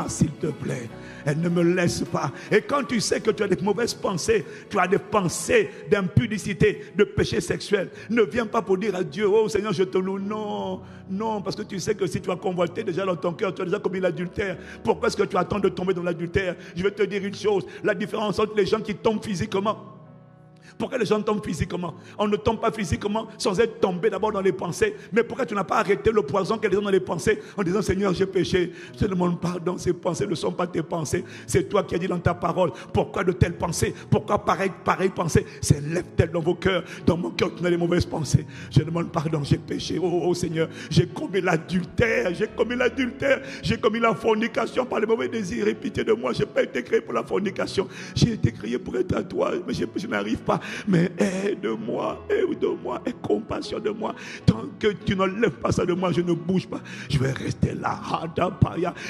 s'il te plaît. Elle ne me laisse pas. Et quand tu sais que tu as des mauvaises pensées, tu as des pensées d'impudicité, de péché sexuel, ne viens pas pour dire à Dieu, oh Seigneur, je te loue. Non, non, parce que tu sais que si tu as convoité déjà dans ton cœur, tu as déjà commis l'adultère. Pourquoi est-ce que tu attends de tomber dans l'adultère? Je vais te dire une chose, la différence entre les gens qui tombent physiquement Pourquoi les gens tombent physiquement? On ne tombe pas physiquement sans être tombé d'abord dans les pensées. Mais pourquoi tu n'as pas arrêté le poison qu'elles ont dans les pensées en disant Seigneur, j'ai péché, je te demande pardon, ces pensées ne sont pas tes pensées. C'est toi qui as dit dans ta parole. Pourquoi de telles pensées? Pourquoi pareille pensée? S'élève-t-elle dans vos cœurs? Dans mon cœur, tu n'as les mauvaises pensées. Je demande pardon, j'ai péché. Oh Seigneur, j'ai commis l'adultère, j'ai commis la fornication par les mauvais désirs. Et pitié de moi, je n'ai pas été créé pour la fornication. J'ai été créé pour être à toi, mais je n'arrive pas. Mais aide-moi, aie compassion de moi. Tant que tu n'enlèves pas ça de moi, je ne bouge pas. Je vais rester là,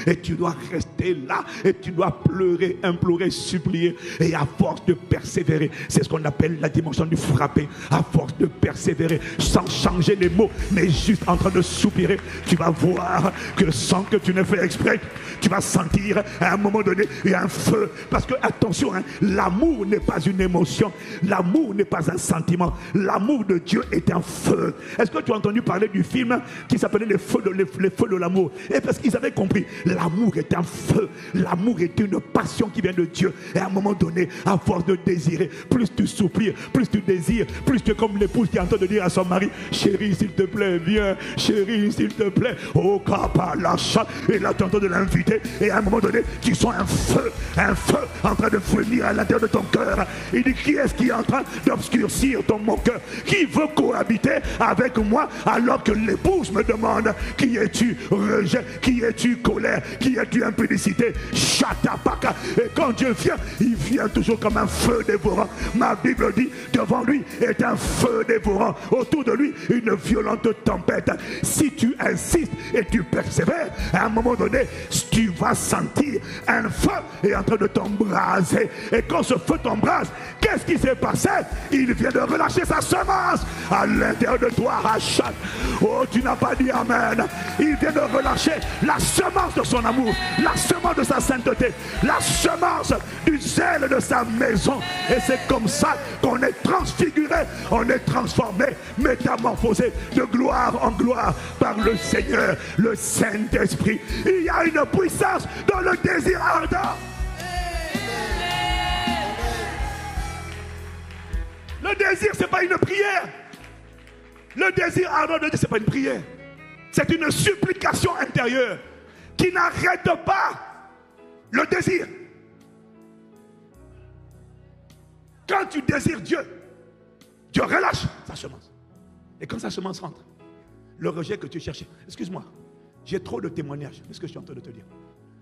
et tu dois rester là, et tu dois pleurer, implorer, supplier. Et à force de persévérer, c'est ce qu'on appelle la dimension du frapper. À force de persévérer, sans changer les mots, mais juste en train de soupirer, tu vas voir que sans que tu ne fais exprès, tu vas sentir à un moment donné, il y a un feu. Parce que attention, l'amour n'est pas une émotion. L'amour n'est pas un sentiment. L'amour de Dieu est un feu. Est-ce que tu as entendu parler du film qui s'appelait les feux de l'amour? Et parce qu'ils avaient compris, l'amour est un feu. L'amour est une passion qui vient de Dieu. Et à un moment donné, à force de désirer, plus tu soupires, plus tu désires, plus tu es comme l'épouse qui est en train de dire à son mari, chérie s'il te plaît, viens, chérie s'il te plaît, oh capa l'achat. Et là tu es en train de l'inviter. Et à un moment donné, tu sens un feu en train de venir à l'intérieur de ton cœur. Il dit, qui est-ce qui est en train d'obscurcir mon cœur? Qui veut cohabiter avec moi alors que l'épouse me demande, qui es-tu? Rejet, qui es-tu? Colère, qui es-tu? Impudicité, chatapaka. Et quand Dieu vient, il vient toujours comme un feu dévorant. Ma Bible dit, devant lui est un feu dévorant, autour de lui une violente tempête. Si tu insistes et tu persévères, à un moment donné, tu vas sentir un feu est en train de t'embraser. Et quand ce feu t'embrase, qu'est-ce qui s'est passé? Il vient de relâcher sa semence à l'intérieur de toi, Rachat. Oh, tu n'as pas dit amen. Il vient de relâcher la semence de son amour, la semence de sa sainteté, la semence du zèle de sa maison. Et c'est comme ça qu'on est transfiguré, on est transformé, métamorphosé de gloire en gloire par le Seigneur, le Saint-Esprit. Il y a une puissance dans le désir ardent. Le désir, ce n'est pas une prière. Le désir ardent de Dieu, ce n'est pas une prière. C'est une supplication intérieure qui n'arrête pas le désir. Quand tu désires Dieu, Dieu relâche sa semence. Et quand sa semence rentre, le rejet que tu cherchais, excuse-moi, j'ai trop de témoignages, c'est ce que je suis en train de te dire.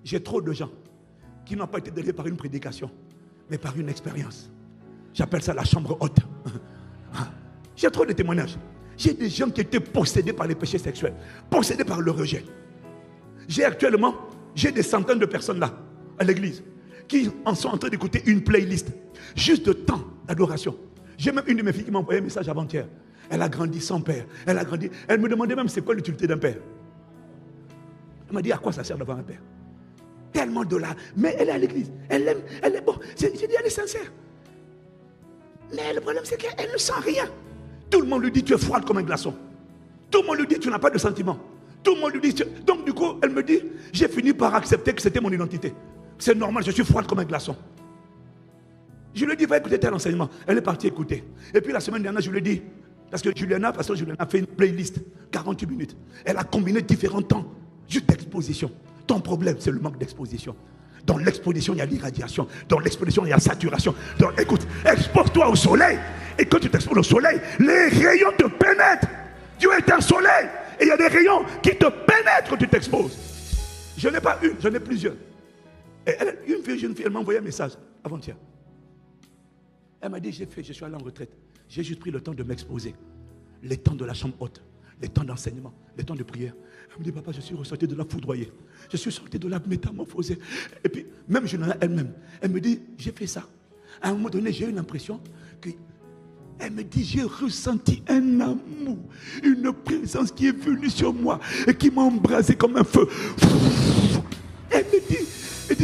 J'ai trop de gens qui n'ont pas été délivrés par une prédication, mais par une expérience. J'appelle ça la chambre haute. J'ai trop de témoignages. J'ai des gens qui étaient possédés par les péchés sexuels, possédés par le rejet. J'ai des centaines de personnes là, à l'église, qui en sont en train d'écouter une playlist, juste de temps d'adoration. J'ai même une de mes filles qui m'a envoyé un message avant-hier. Elle a grandi sans père. Elle me demandait même c'est quoi l'utilité d'un père. Elle m'a dit à quoi ça sert d'avoir un père? Tellement de là. Mais elle est à l'église. Elle est bon. J'ai dit elle est sincère. Mais le problème c'est qu'elle ne sent rien. Tout le monde lui dit tu es froide comme un glaçon. Tout le monde lui dit tu n'as pas de sentiments. Tout le monde lui dit donc du coup elle me dit j'ai fini par accepter que c'était mon identité. C'est normal, je suis froide comme un glaçon. Je lui ai dit va écouter tel enseignement. Elle est partie écouter. Et puis la semaine dernière je lui ai dit, parce que Juliana a fait une playlist 48 minutes. Elle a combiné différents temps juste d'exposition. Ton problème c'est le manque d'exposition. Dans l'exposition, il y a l'irradiation. Dans l'exposition, il y a la saturation. Donc, écoute, expose-toi au soleil. Et quand tu t'exposes au soleil, les rayons te pénètrent. Dieu est un soleil. Et il y a des rayons qui te pénètrent quand tu t'exposes. Je n'ai pas une, j'en ai plusieurs. Et une jeune fille, elle m'a envoyé un message avant-hier. Elle m'a dit, je suis allé en retraite. J'ai juste pris le temps de m'exposer. Les temps de la chambre haute. Les temps d'enseignement, les temps de prière. Elle me dit, papa, je suis ressorti de la foudroyée. Je suis sorti de la métamorphosée. Et puis, même Juliana elle-même, elle me dit, j'ai fait ça. À un moment donné, j'ai eu l'impression que... Elle me dit, j'ai ressenti un amour, une présence qui est venue sur moi et qui m'a embrasé comme un feu. Elle me dit,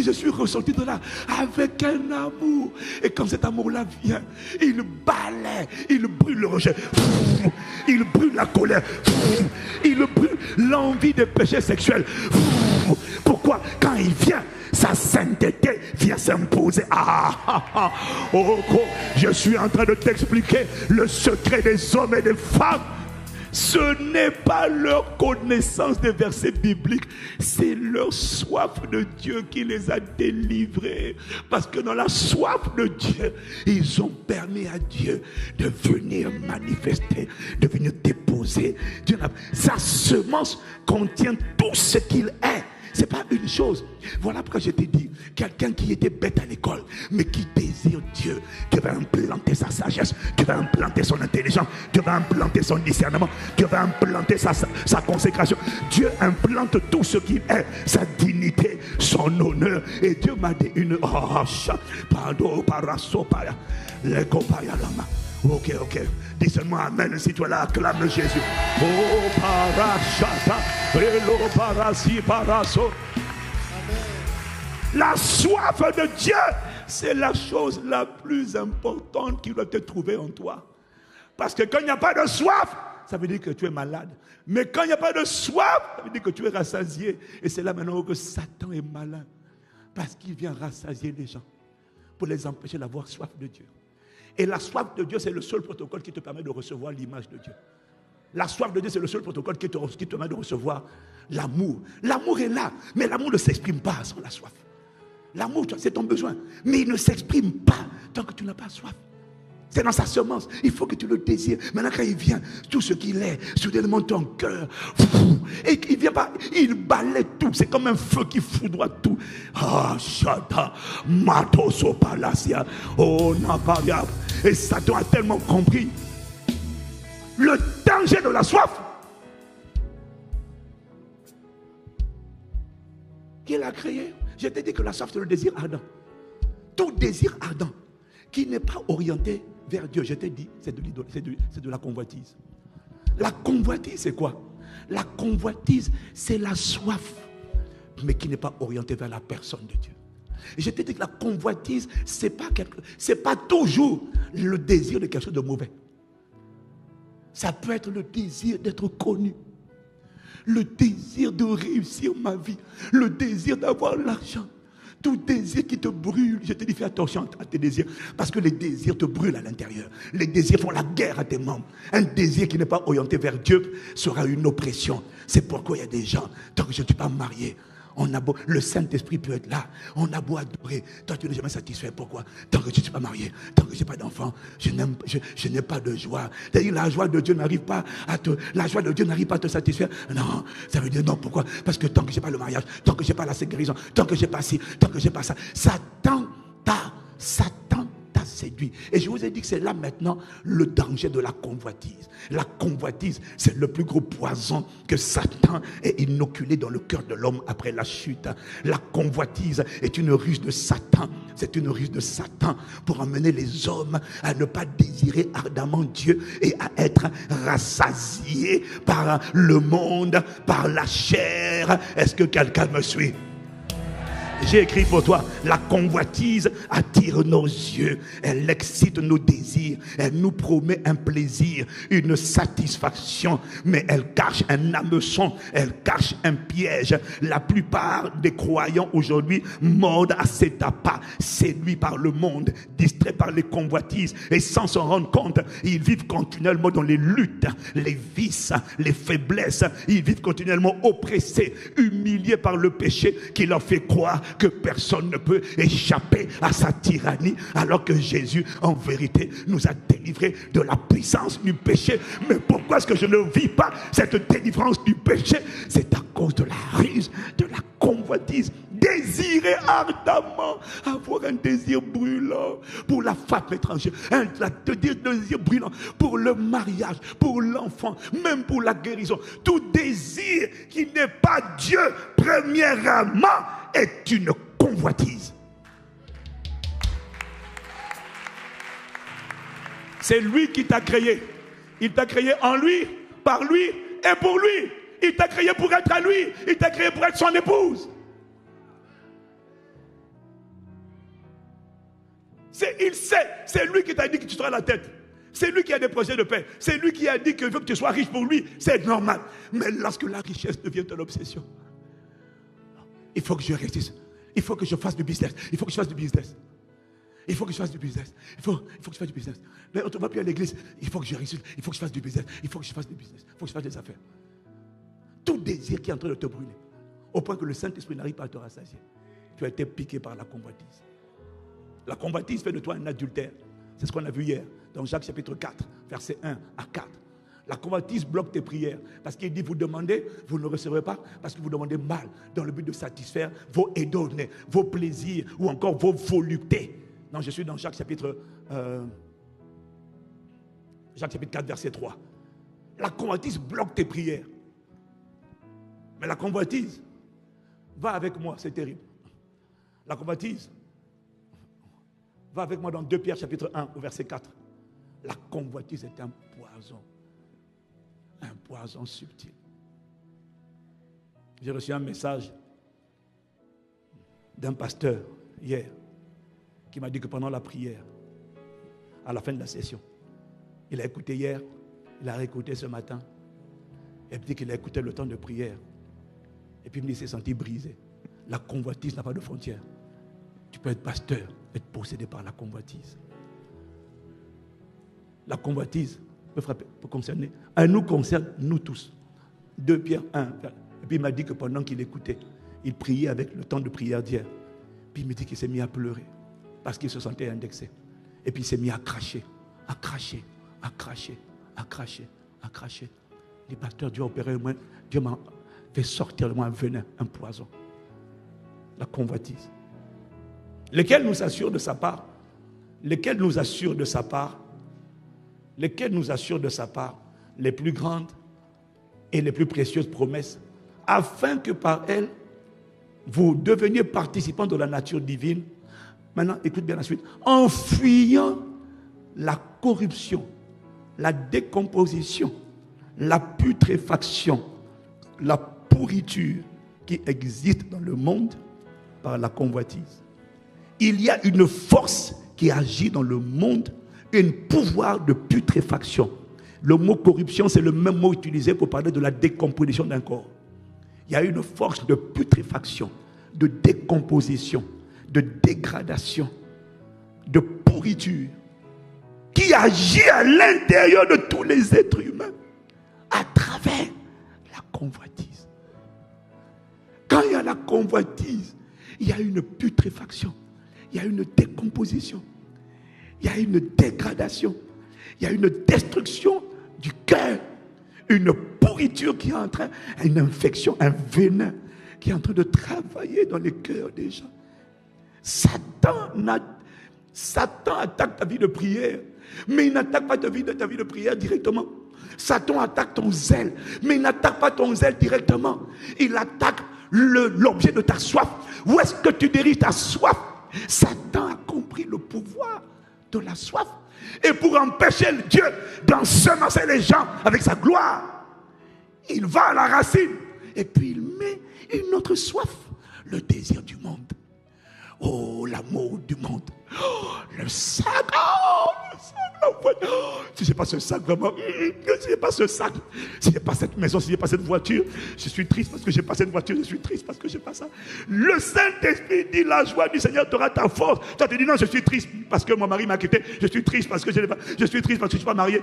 je suis ressorti de là avec un amour. Et quand cet amour-là vient, il balaie, il brûle le rejet. Il brûle la colère. Il brûle l'envie des péchés sexuels. Pourquoi quoi? Quand il vient, sa sainteté vient s'imposer. Je suis en train de t'expliquer le secret des hommes et des femmes. Ce n'est pas leur connaissance des versets bibliques, c'est leur soif de Dieu qui les a délivrés. Parce que dans la soif de Dieu, ils ont permis à Dieu de venir manifester, de venir déposer. Sa semence contient tout ce qu'il est. C'est pas une chose. Voilà pourquoi je t'ai dit, quelqu'un qui était bête à l'école, mais qui désire Dieu, Dieu va implanter sa sagesse, Dieu va implanter son intelligence, Dieu va implanter son discernement, Dieu va implanter sa consécration. Dieu implante tout ce qu'il est, sa dignité, son honneur. Et Dieu m'a dit Ok. Dis seulement amen si tu es là, acclame Jésus. Oh, parachata, relo parasi paraso. La soif de Dieu, c'est la chose la plus importante qui doit être trouvée en toi. Parce que quand il n'y a pas de soif, ça veut dire que tu es malade. Mais quand il n'y a pas de soif, ça veut dire que tu es rassasié. Et c'est là maintenant que Satan est malin. Parce qu'il vient rassasier les gens pour les empêcher d'avoir soif de Dieu. Et la soif de Dieu, c'est le seul protocole qui te permet de recevoir l'image de Dieu. La soif de Dieu, c'est le seul protocole qui te permet de recevoir l'amour. L'amour est là, mais l'amour ne s'exprime pas sans la soif. L'amour, c'est ton besoin, mais il ne s'exprime pas tant que tu n'as pas soif. C'est dans sa semence, il faut que tu le désires. Maintenant quand il vient, tout ce qu'il est, soudainement ton cœur, et il vient pas, il balaie tout. C'est comme un feu qui foudroie tout. Shada, Matoso Palacia, Naparia. Et Satan a tellement compris le danger de la soif qu'il a créé. Je t'ai dit que la soif, c'est le désir ardent. Tout désir ardent qui n'est pas orienté vers Dieu, je t'ai dit, c'est de la convoitise. La convoitise, c'est quoi? La convoitise, c'est la soif, mais qui n'est pas orientée vers la personne de Dieu. Et je t'ai dit que la convoitise, c'est pas toujours le désir de quelque chose de mauvais. Ça peut être le désir d'être connu, le désir de réussir ma vie, le désir d'avoir l'argent. Tout désir qui te brûle, je te dis fais attention à tes désirs, parce que les désirs te brûlent à l'intérieur. Les désirs font la guerre à tes membres. Un désir qui n'est pas orienté vers Dieu sera une oppression. C'est pourquoi il y a des gens, tant que je ne suis pas marié, le Saint-Esprit peut être là, on a beau adorer, toi tu n'es jamais satisfait. Pourquoi? Tant que je ne suis pas marié, tant que je n'ai pas d'enfant, je n'ai pas de joie. C'est-à-dire la joie de Dieu n'arrive pas à te satisfaire. Non, ça veut dire non. Pourquoi? Parce que tant que je n'ai pas le mariage, tant que je n'ai pas la guérison, tant que je n'ai pas ci, tant que je n'ai pas ça, Satan t'a séduit. Et je vous ai dit que c'est là maintenant le danger de la convoitise. La convoitise, c'est le plus gros poison que Satan ait inoculé dans le cœur de l'homme après la chute. La convoitise est une ruse de Satan. C'est une ruse de Satan pour emmener les hommes à ne pas désirer ardemment Dieu et à être rassasiés par le monde, par la chair. Est-ce que quelqu'un me suit? J'ai écrit pour toi, la convoitise attire nos yeux, elle excite nos désirs, elle nous promet un plaisir, une satisfaction, mais elle cache un hameçon, elle cache un piège. La plupart des croyants aujourd'hui mordent à cet appât, séduits par le monde, distraits par les convoitises, et sans s'en rendre compte, ils vivent continuellement dans les luttes, les vices, les faiblesses, ils vivent continuellement oppressés, humiliés par le péché qui leur fait croire que personne ne peut échapper à sa tyrannie, alors que Jésus en vérité nous a délivrés de la puissance du péché. Mais pourquoi est-ce que je ne vis pas cette délivrance du péché? C'est à cause de la ruse, de la convoitise. Désirer ardemment, avoir un désir brûlant pour la femme étrangère, un désir brûlant pour le mariage, pour l'enfant, même pour la guérison. Tout désir qui n'est pas Dieu premièrement est une convoitise. C'est lui qui t'a créé. Il t'a créé en lui, par lui et pour lui. Il t'a créé pour être à lui. Il t'a créé pour être son épouse. Il sait, c'est lui qui t'a dit que tu seras la tête. C'est lui qui a des projets de paix. C'est lui qui a dit qu'il veut que tu sois riche pour lui. C'est normal. Mais lorsque la richesse devient une obsession, Il faut que je réussisse. Il faut que je fasse du business. Il faut que je fasse du business. Il faut que je fasse du business. Il faut que je fasse du business. Mais on ne va plus à l'église. Il faut que je réussisse. Il faut que je fasse du business. Il faut que je fasse du business. Il faut que je fasse des affaires. Tout désir qui est en train de te brûler. Au point que le Saint-Esprit n'arrive pas à te rassasier. Tu as été piqué par la convoitise. La convoitise fait de toi un adultère. C'est ce qu'on a vu hier. Dans Jacques chapitre 4, versets 1 à 4. La convoitise bloque tes prières. Parce qu'il dit, vous demandez, vous ne recevrez pas. Parce que vous demandez mal. Dans le but de satisfaire vos édonnées, vos plaisirs ou encore vos voluptés. Non, je suis dans Jacques chapitre 4, verset 3. La convoitise bloque tes prières. Mais la convoitise va avec moi, c'est terrible. La convoitise va avec moi dans 2 Pierre chapitre 1 au verset 4. La convoitise est un poison subtil. J'ai reçu un message d'un pasteur hier qui m'a dit que pendant la prière, à la fin de la session, il a écouté hier, il a réécouté ce matin, et puis qu'il a écouté le temps de prière. Et puis il s'est senti brisé. La convoitise n'a pas de frontières. Tu peux être pasteur, être possédé par la convoitise. La convoitise peut concerner, elle nous concerne, nous tous. 2 Pierre 1. Et puis il m'a dit que pendant qu'il écoutait, il priait avec le temps de prière d'hier. Puis il me dit qu'il s'est mis à pleurer parce qu'il se sentait indexé. Et puis il s'est mis à cracher, à cracher, à cracher, à cracher, à cracher. Les pasteurs, Dieu a opéré, Dieu m'a fait sortir de moi un venin, un poison. La convoitise. Lesquels nous assurent de sa part, lesquels nous assurent de sa part, lesquels nous assurent de sa part les plus grandes et les plus précieuses promesses, afin que par elles, vous deveniez participants de la nature divine. Maintenant, écoute bien la suite. En fuyant la corruption, la décomposition, la putréfaction, la pourriture qui existe dans le monde par la convoitise. Il y a une force qui agit dans le monde, un pouvoir de putréfaction. Le mot corruption, c'est le même mot utilisé pour parler de la décomposition d'un corps. Il y a une force de putréfaction, de décomposition, de dégradation, de pourriture qui agit à l'intérieur de tous les êtres humains à travers la convoitise. Quand il y a la convoitise, il y a une putréfaction, il y a une décomposition, il y a une dégradation, il y a une destruction du cœur, une pourriture qui est en train, une infection, un venin qui est en train de travailler dans les cœurs des gens. Satan attaque ta vie de prière, mais il n'attaque pas ta vie de prière directement. Satan attaque ton zèle, mais il n'attaque pas ton zèle directement. Il attaque l'objet de ta soif. Où est-ce que tu diriges ta soif? Satan a compris le pouvoir de la soif. Et pour empêcher Dieu d'ensemencer les gens avec sa gloire, il va à la racine. Et puis il met une autre soif, le désir du monde. Oh, l'amour du monde. Oh, le sac. Oh, le sac. Oh, si je n'ai pas ce sac, vraiment. Si je n'ai pas ce sac, si je n'ai pas cette maison, si je n'ai pas cette voiture, je suis triste parce que je n'ai pas cette voiture, je suis triste parce que je n'ai pas ça. Le Saint-Esprit dit la joie du Seigneur t'aura ta force. Toi, tu dis non, je suis triste parce que mon mari m'a quitté. Je suis triste parce que je n'ai pas. Je suis triste parce que je ne suis pas marié.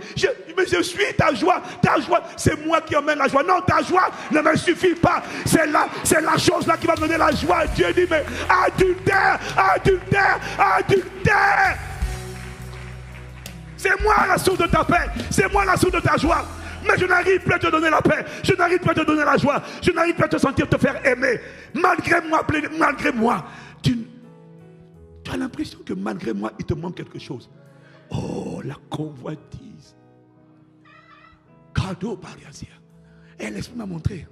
Mais je suis ta joie. Ta joie, c'est moi qui emmène la joie. Non, ta joie ne me suffit pas. C'est la chose là qui va me donner la joie. Dieu dit, mais adultère, adultère, adultère. C'est moi la source de ta paix. C'est moi la source de ta joie. Mais je n'arrive plus à te donner la paix. Je n'arrive plus à te donner la joie. Je n'arrive plus à te sentir te faire aimer. Malgré moi, tu as l'impression que malgré moi, il te manque quelque chose. Oh, la convoitise. Cadeau Pariasia. Et l'Esprit m'a montré.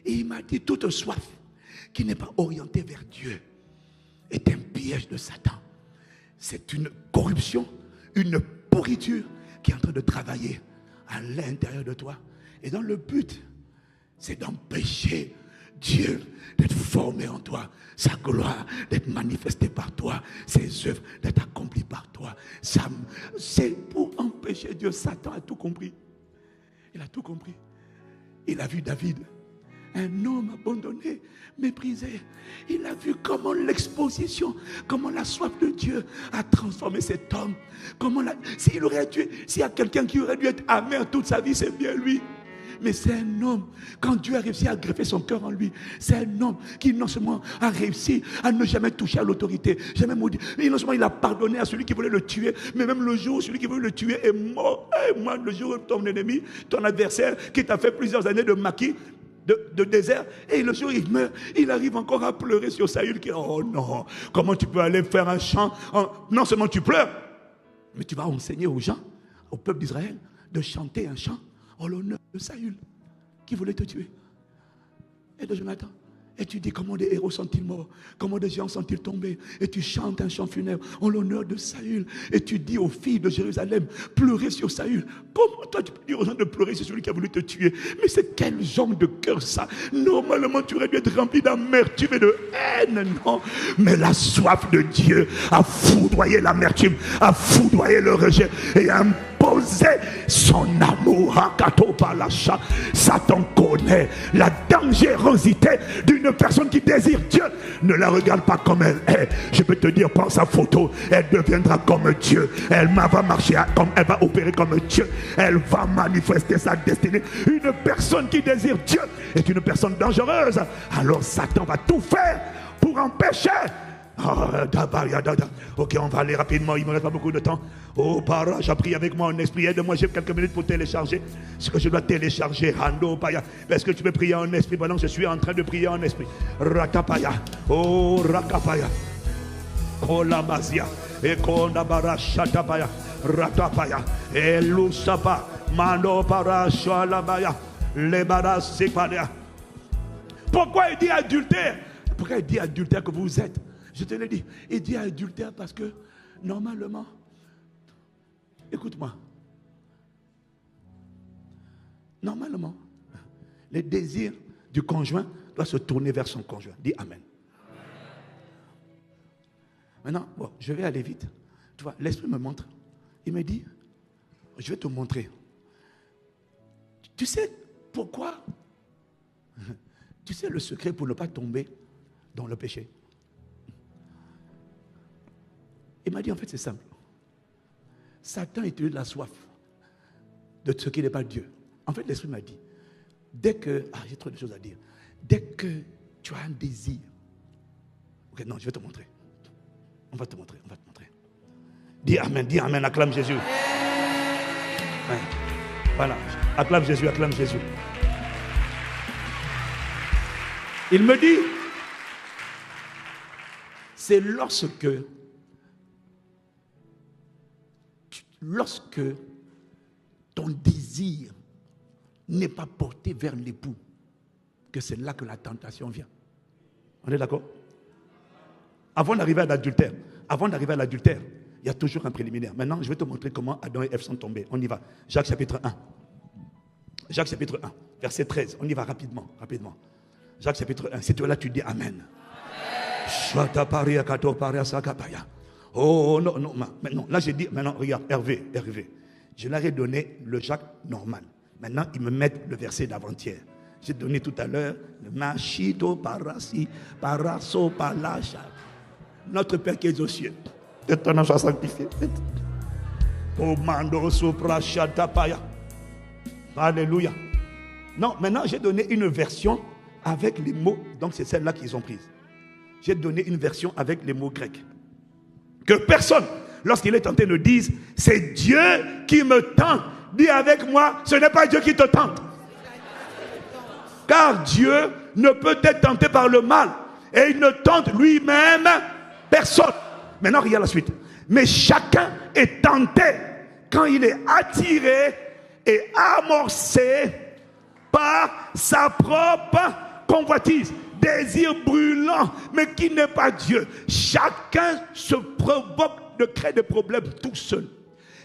Et il m'a dit, toute soif qui n'est pas orientée vers Dieu est un piège de Satan. C'est une corruption, une pourriture qui est en train de travailler à l'intérieur de toi. Et dans le but, c'est d'empêcher Dieu d'être formé en toi, sa gloire d'être manifestée par toi, ses œuvres d'être accomplies par toi. C'est pour empêcher Dieu. Satan a tout compris. Il a tout compris. Il a vu David Un homme abandonné, méprisé. Il a vu comment l'exposition, comment la soif de Dieu a transformé cet homme. S'il y a quelqu'un qui aurait dû être amer toute sa vie, c'est bien lui. Mais c'est un homme, quand Dieu a réussi à greffer son cœur en lui, c'est un homme qui non seulement a réussi à ne jamais toucher à l'autorité, jamais maudit, mais non seulement il a pardonné à celui qui voulait le tuer, mais même le jour où celui qui voulait le tuer est mort. Et moi, le jour où ton ennemi, ton adversaire, qui t'a fait plusieurs années de maquis, de désert, et le jour où il meurt, il arrive encore à pleurer sur Saül qui dit, oh non, comment tu peux aller faire un chant, non seulement tu pleures, mais tu vas enseigner aux gens, au peuple d'Israël, de chanter un chant en l'honneur de Saül, qui voulait te tuer. Et de Jonathan. Et tu dis comment des héros sont-ils morts, comment des gens sont-ils tombés. Et tu chantes un chant funèbre en l'honneur de Saül. Et tu dis aux filles de Jérusalem, pleurez sur Saül. Comment toi tu peux dire aux gens de pleurer sur celui qui a voulu te tuer? Mais c'est quel genre de cœur ça? Normalement tu aurais dû être rempli d'amertume et de haine, non? Mais la soif de Dieu a foudroyé l'amertume, a foudroyé le rejet et a imposé son amour. Satan connaît la dangerosité d'une personne qui désire Dieu. Ne la regarde pas comme elle est. Je peux te dire, prends sa photo, elle deviendra comme Dieu. Elle va marcher comme, elle va opérer comme Dieu. Elle va manifester sa destinée. Une personne qui désire Dieu est une personne dangereuse. Alors Satan va tout faire pour empêcher. Ok, on va aller rapidement, il ne me reste pas beaucoup de temps. Oh, Para, j'ai pris avec moi en esprit. Aide-moi, j'ai quelques minutes pour télécharger ce que je dois télécharger. Est-ce que tu peux prier en esprit pendant que je suis en train de prier en esprit? Rakapaya, oh Rakapaya, oh Lamazia, et Kondabara Shatapaya, Ratapaya, et Lusapa, Mano Para Shalabaya, Lebara Sepalia. Pourquoi il dit adultère? Pourquoi il dit adultère que vous êtes? Je te l'ai dit, il dit adultère parce que normalement, écoute-moi, normalement, les désirs du conjoint doivent se tourner vers son conjoint. Dis Amen. Maintenant, bon, je vais aller vite. Tu vois, l'esprit me montre. Il me dit, je vais te montrer. Tu sais pourquoi? Tu sais le secret pour ne pas tomber dans le péché? Il m'a dit, en fait, c'est simple. Satan utilise la soif de ce qui n'est pas Dieu. En fait, l'Esprit m'a dit, dès que... j'ai trop de choses à dire. Dès que tu as un désir... Ok, non, je vais te montrer. On va te montrer. Dis Amen, acclame Jésus. Ouais. Voilà, acclame Jésus. Il me dit, c'est lorsque ton désir n'est pas porté vers l'époux, que c'est là que la tentation vient. On est d'accord? Avant d'arriver à l'adultère, il y a toujours un préliminaire. Maintenant, je vais te montrer comment Adam et Ève sont tombés. On y va. Jacques chapitre 1. Jacques chapitre 1, verset 13. On y va rapidement. Jacques chapitre 1. Si tu es là, tu dis Amen. Oh non, maintenant, là j'ai dit, maintenant regarde, Hervé, je leur ai donné le Jacques normal. Maintenant, ils me mettent le verset d'avant-hier. J'ai donné tout à l'heure le Machito Parasi, Paraso Palacha. Notre Père qui est aux cieux, que ton nom soit sanctifié. Oh Mando Sopra Shatapaya. Alléluia. Non, maintenant j'ai donné une version avec les mots, donc c'est celle-là qu'ils ont prise. J'ai donné une version avec les mots grecs. Que personne, lorsqu'il est tenté, ne dise c'est Dieu qui me tente. Dis avec moi, ce n'est pas Dieu qui te tente. Car Dieu ne peut être tenté par le mal. Et il ne tente lui-même personne. Maintenant, regarde la suite. Mais chacun est tenté quand il est attiré et amorcé par sa propre convoitise. Désir brûlant, mais qui n'est pas Dieu. Chacun se provoque de créer des problèmes tout seul.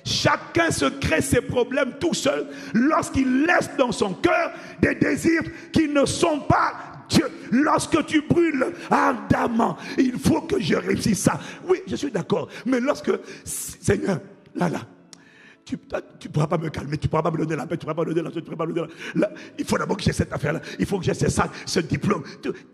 Chacun se crée ses problèmes tout seul lorsqu'il laisse dans son cœur des désirs qui ne sont pas Dieu. Lorsque tu brûles ardemment, il faut que je réussisse ça. Oui, je suis d'accord. Mais lorsque, Seigneur, là, tu ne pourras pas me calmer, tu ne pourras pas me donner la paix, tu ne pourras pas me donner la joie, tu ne pourras pas me donner il faut d'abord que j'ai cette affaire-là, il faut que j'ai ce diplôme.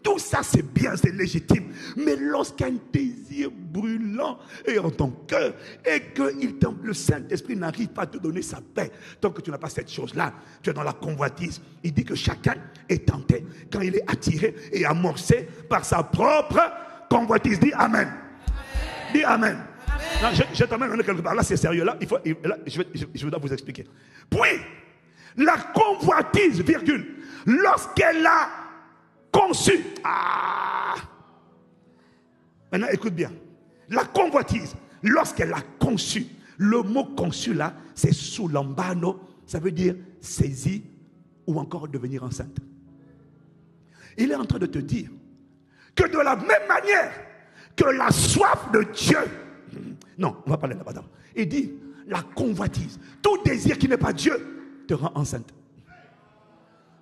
Tout ça, c'est bien, c'est légitime. Mais lorsqu'un désir brûlant est en ton cœur et que le Saint-Esprit n'arrive pas à te donner sa paix, tant que tu n'as pas cette chose-là, tu es dans la convoitise. Il dit que chacun est tenté quand il est attiré et amorcé par sa propre convoitise. Dis Amen. Dis Amen. Non, je t'emmène quelque part. Là, c'est sérieux. Là, je dois vous expliquer. Puis, la convoitise, virgule, lorsqu'elle a conçu. Maintenant, écoute bien. La convoitise, lorsqu'elle a conçu. Le mot conçu, là, c'est sulambano. Ça veut dire saisir ou encore devenir enceinte. Il est en train de te dire que de la même manière que la soif de Dieu. Non, on va parler là-bas. Il dit, la convoitise, tout désir qui n'est pas Dieu, te rend enceinte.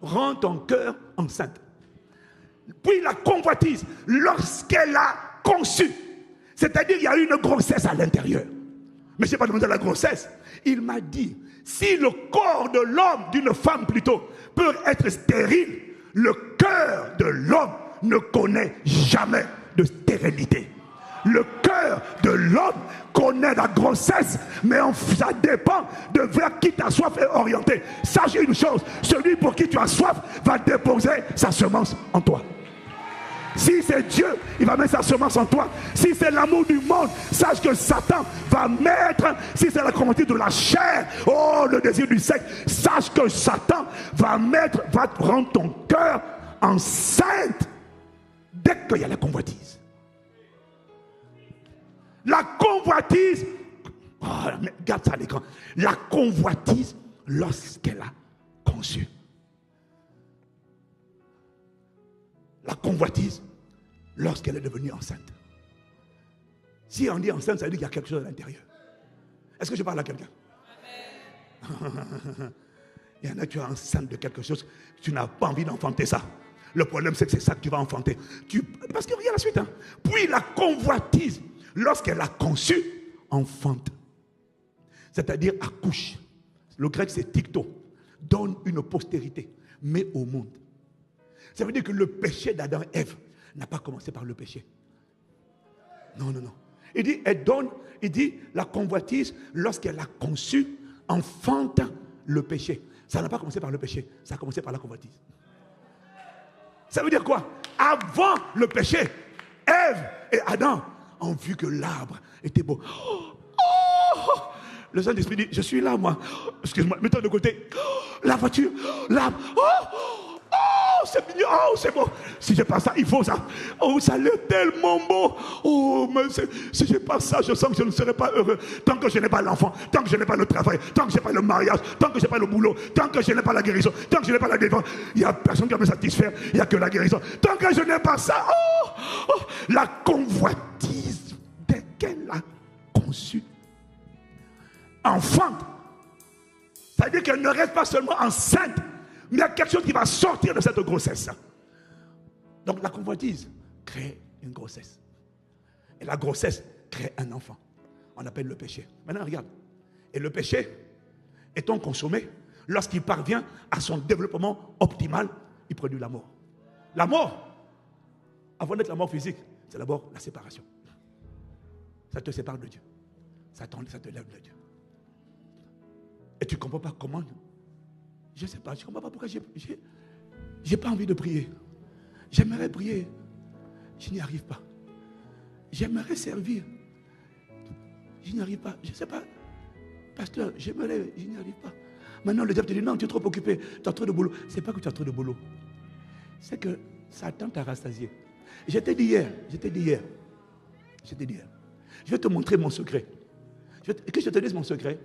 Rend ton cœur enceinte. Puis la convoitise, lorsqu'elle a conçu, c'est-à-dire il y a eu une grossesse à l'intérieur. Mais je n'ai pas demandé la grossesse. Il m'a dit, si le corps de l'homme, d'une femme plutôt, peut être stérile, le cœur de l'homme ne connaît jamais de stérilité. Le cœur de l'homme connaît la grossesse, mais ça dépend de vers qui ta soif est orientée. Sache une chose, celui pour qui tu as soif va déposer sa semence en toi. Si c'est Dieu, il va mettre sa semence en toi. Si c'est l'amour du monde, sache que Satan va mettre, si c'est la convoitise de la chair, le désir du sexe, sache que Satan va rendre ton cœur enceinte dès qu'il y a la convoitise. La convoitise, mais garde ça à l'écran. La convoitise lorsqu'elle a conçu. La convoitise lorsqu'elle est devenue enceinte. Si on dit enceinte, ça veut dire qu'il y a quelque chose à l'intérieur. Est-ce que je parle à quelqu'un? Il y en a, tu es enceinte de quelque chose, tu n'as pas envie d'enfanter ça. Le problème, c'est que c'est ça que tu vas enfanter. Parce que regarde la suite. Puis la convoitise, lorsqu'elle a conçu, enfante. C'est-à-dire accouche. Le grec, c'est tikto. Donne une postérité, met au monde. Ça veut dire que le péché d'Adam et Ève n'a pas commencé par le péché. Non. Il dit, la convoitise, lorsqu'elle a conçu, enfante le péché. Ça n'a pas commencé par le péché, ça a commencé par la convoitise. Ça veut dire quoi? Avant le péché, Ève et Adam ont vu que l'arbre était beau. Le Saint-Esprit dit, je suis là, moi. Excuse-moi, mets-toi de côté. La voiture, l'arbre. C'est mignon, c'est beau. Si j'ai pas ça, il faut ça. Ça l'est tellement beau. Mais si j'ai pas ça, je sens que je ne serai pas heureux. Tant que je n'ai pas l'enfant, tant que je n'ai pas le travail, tant que je n'ai pas le mariage, tant que je n'ai pas le boulot, tant que je n'ai pas la guérison, tant que je n'ai pas la défense, il n'y a personne qui va me satisfaire. Il n'y a que la guérison. Tant que je n'ai pas ça, la convoitise, dès qu'elle a conçu, enfante. C'est-à-dire qu'elle ne reste pas seulement enceinte, mais il y a quelque chose qui va sortir de cette grossesse. Donc la convoitise crée une grossesse. Et la grossesse crée un enfant. On appelle le péché. Maintenant regarde. Et le péché, étant consommé, lorsqu'il parvient à son développement optimal, il produit la mort. La mort, avant d'être la mort physique, c'est d'abord la séparation. Ça te sépare de Dieu. Ça te lève de Dieu. Et tu ne comprends pas comment. Je ne sais pas, je ne comprends pas pourquoi j'ai pas envie de prier. J'aimerais prier. Je n'y arrive pas. J'aimerais servir. Je n'y arrive pas. Je ne sais pas. Pasteur, j'aimerais, je n'y arrive pas. Maintenant, le diable te dit, non, tu es trop occupé. Tu as trop de boulot. Ce n'est pas que tu as trop de boulot. C'est que Satan t'a rassasié. Je t'ai dit hier. Je vais te montrer mon secret. Que je te dise mon secret.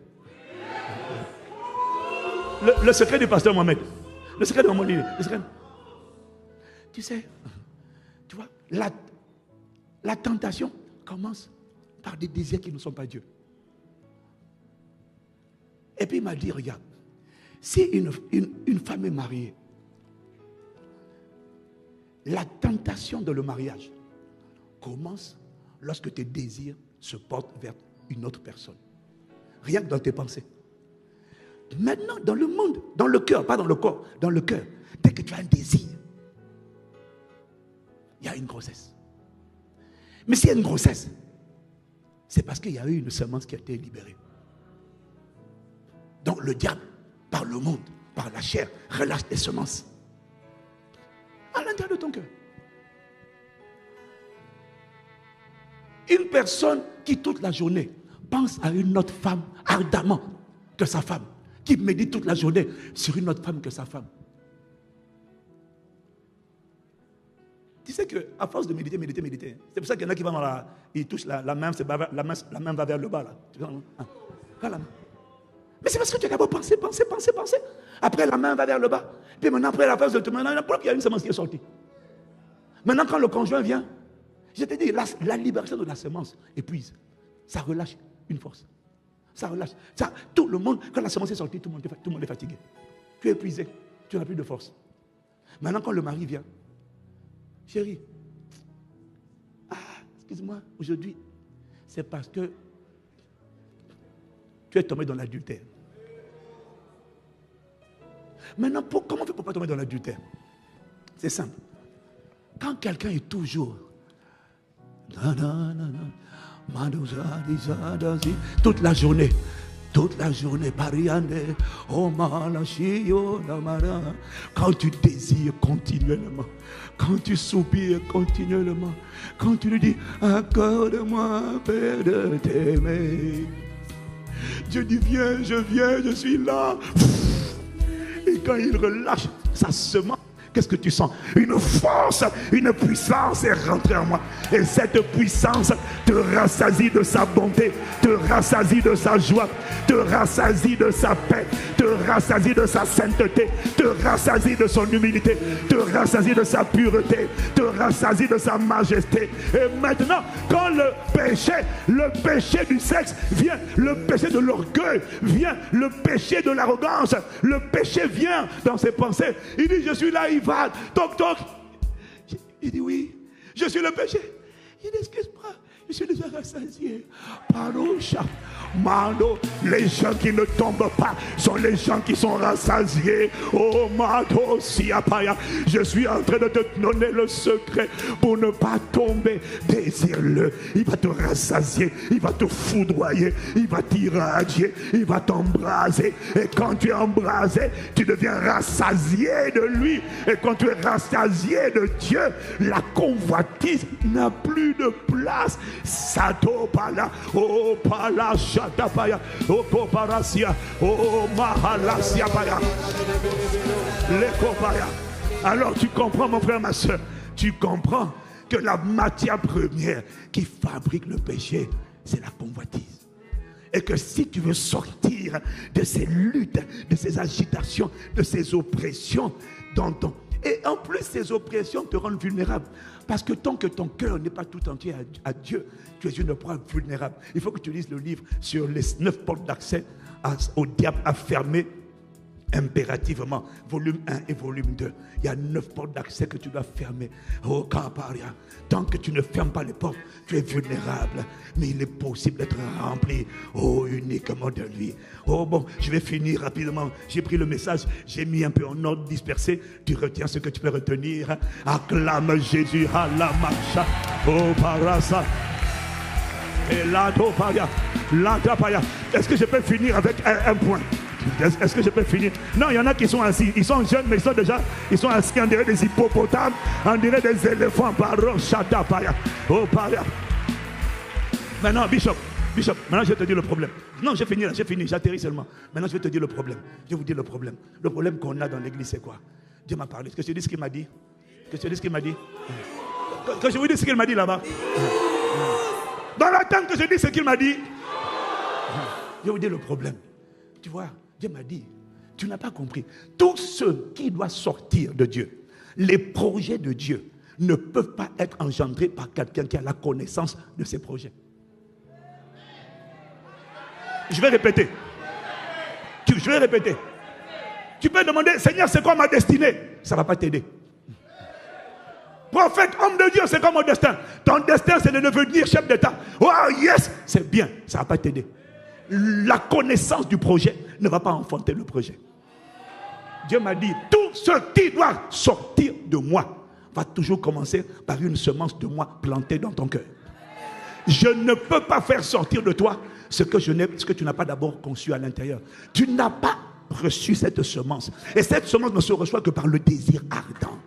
Le secret du pasteur Mohamed. Le secret de mon livre. Tu sais, tu vois, la tentation commence par des désirs qui ne sont pas Dieu. Et puis il m'a dit, regarde, si une femme est mariée, la tentation de le mariage commence lorsque tes désirs se portent vers une autre personne. Rien que dans tes pensées. Maintenant, dans le monde, dans le cœur, pas dans le corps, dans le cœur, dès que tu as un désir, il y a une grossesse. Mais s'il y a une grossesse, c'est parce qu'il y a eu une semence qui a été libérée. Donc le diable, par le monde, par la chair, relâche des semences à l'intérieur de ton cœur. Une personne qui toute la journée pense à une autre femme ardemment que sa femme, qui médite toute la journée sur une autre femme que sa femme. Tu sais qu'à force de méditer, c'est pour ça qu'il y en a qui vont dans la... Ils touchent la main, la main va vers le bas là. La main. Mais c'est parce que tu as d'abord pensé. Après la main va vers le bas. Puis maintenant, après la phase de tout le monde, il y a une semence qui est sortie. Maintenant, quand le conjoint vient, je te dis, la libération de la semence épuise. Ça relâche une force. Ça relâche. Ça, tout le monde, quand la semence est sortie, tout le monde est fatigué. Tu es épuisé. Tu n'as plus de force. Maintenant, quand le mari vient, chérie, excuse-moi, aujourd'hui, c'est parce que tu es tombé dans l'adultère. Maintenant, comment on fait pour ne pas tomber dans l'adultère? C'est simple. Quand quelqu'un est toujours toute la journée, quand tu désires continuellement, quand tu soupires continuellement, quand tu lui dis accorde-moi, Père, de t'aimer, Dieu dit viens, je suis là. Et quand il relâche sa semence, qu'est-ce que tu sens? Une force, une puissance est rentrée en moi. Et cette puissance te rassasie de sa bonté, te rassasie de sa joie, te rassasie de sa paix, te rassasie de sa sainteté, te rassasie de son humilité, te rassasie de sa pureté, te rassasie de sa majesté. Et maintenant, quand le péché du sexe vient, le péché de l'orgueil vient, le péché de l'arrogance, le péché vient dans ses pensées. Il dit, je suis là, il va, toc, toc. Il dit, oui, je suis le péché. Il dit, excuse-moi, je suis déjà rassasié. Parocha, Mando, les gens qui ne tombent pas sont les gens qui sont rassasiés. Oh, Mando, Siapaya, je suis en train de te donner le secret pour ne pas tomber. Désire-le, il va te rassasier, il va te foudroyer, il va t'irradier, il va t'embraser. Et quand tu es embrasé, tu deviens rassasié de lui. Et quand tu es rassasié de Dieu, la convoitise n'a plus de place. Sato pala, oh pala shatapaya, oh koparasia, oh mahalasia paya, lekopaya. Alors tu comprends mon frère, ma soeur, tu comprends que la matière première qui fabrique le péché, c'est la convoitise. Et que si tu veux sortir de ces luttes, de ces agitations, de ces oppressions, et en plus ces oppressions te rendent vulnérable. Parce que tant que ton cœur n'est pas tout entier à Dieu, tu es une proie vulnérable. Il faut que tu lises le livre sur les 9 portes d'accès au diable à fermer impérativement. Volume 1 et volume 2. Il y a 9 portes d'accès que tu dois fermer. Oh, Kaparia. Tant que tu ne fermes pas les portes, tu es vulnérable. Mais il est possible d'être rempli, oh, uniquement de lui. Oh bon, je vais finir rapidement. J'ai pris le message, j'ai mis un peu en ordre dispersé. Tu retiens ce que tu peux retenir. Acclame Jésus à la marcha. Oh, parasa. Et là, est-ce que je peux finir avec un point? Est-ce que je peux finir? Non, il y en a qui sont assis. Ils sont jeunes, mais ils sont assis. On dirait des hippopotames, on dirait des éléphants. Oh, maintenant, Bishop, maintenant je vais te dire le problème. Non, j'ai fini, j'atterris seulement. Maintenant, je vais te dire le problème. Je vais vous dire le problème. Le problème qu'on a dans l'église, c'est quoi? Dieu m'a parlé. Est-ce que je te dis ce qu'il m'a dit? Que je te dis ce qu'il m'a dit? Que je vous dis ce qu'il m'a dit là-bas? Dans l'attente que je dis ce qu'il m'a dit? Je vais vous dire le problème. Tu vois, Dieu m'a dit, tu n'as pas compris. Tout ce qui doit sortir de Dieu, les projets de Dieu, ne peuvent pas être engendrés par quelqu'un qui a la connaissance de ces projets. Je vais répéter. Je vais répéter. Tu peux demander, Seigneur, c'est quoi ma destinée? Ça ne va pas t'aider. Prophète, homme de Dieu, c'est quoi mon destin? Ton destin, c'est de devenir chef d'État. Oh yes, c'est bien, ça ne va pas t'aider. la connaissance du projet ne va pas enfanter le projet. Dieu m'a dit, tout ce qui doit sortir de moi va toujours commencer par une semence de moi plantée dans ton cœur. Je ne peux pas faire sortir de toi ce que tu n'as pas d'abord conçu à l'intérieur. Tu n'as pas reçu cette semence. Et cette semence ne se reçoit que par le désir ardent.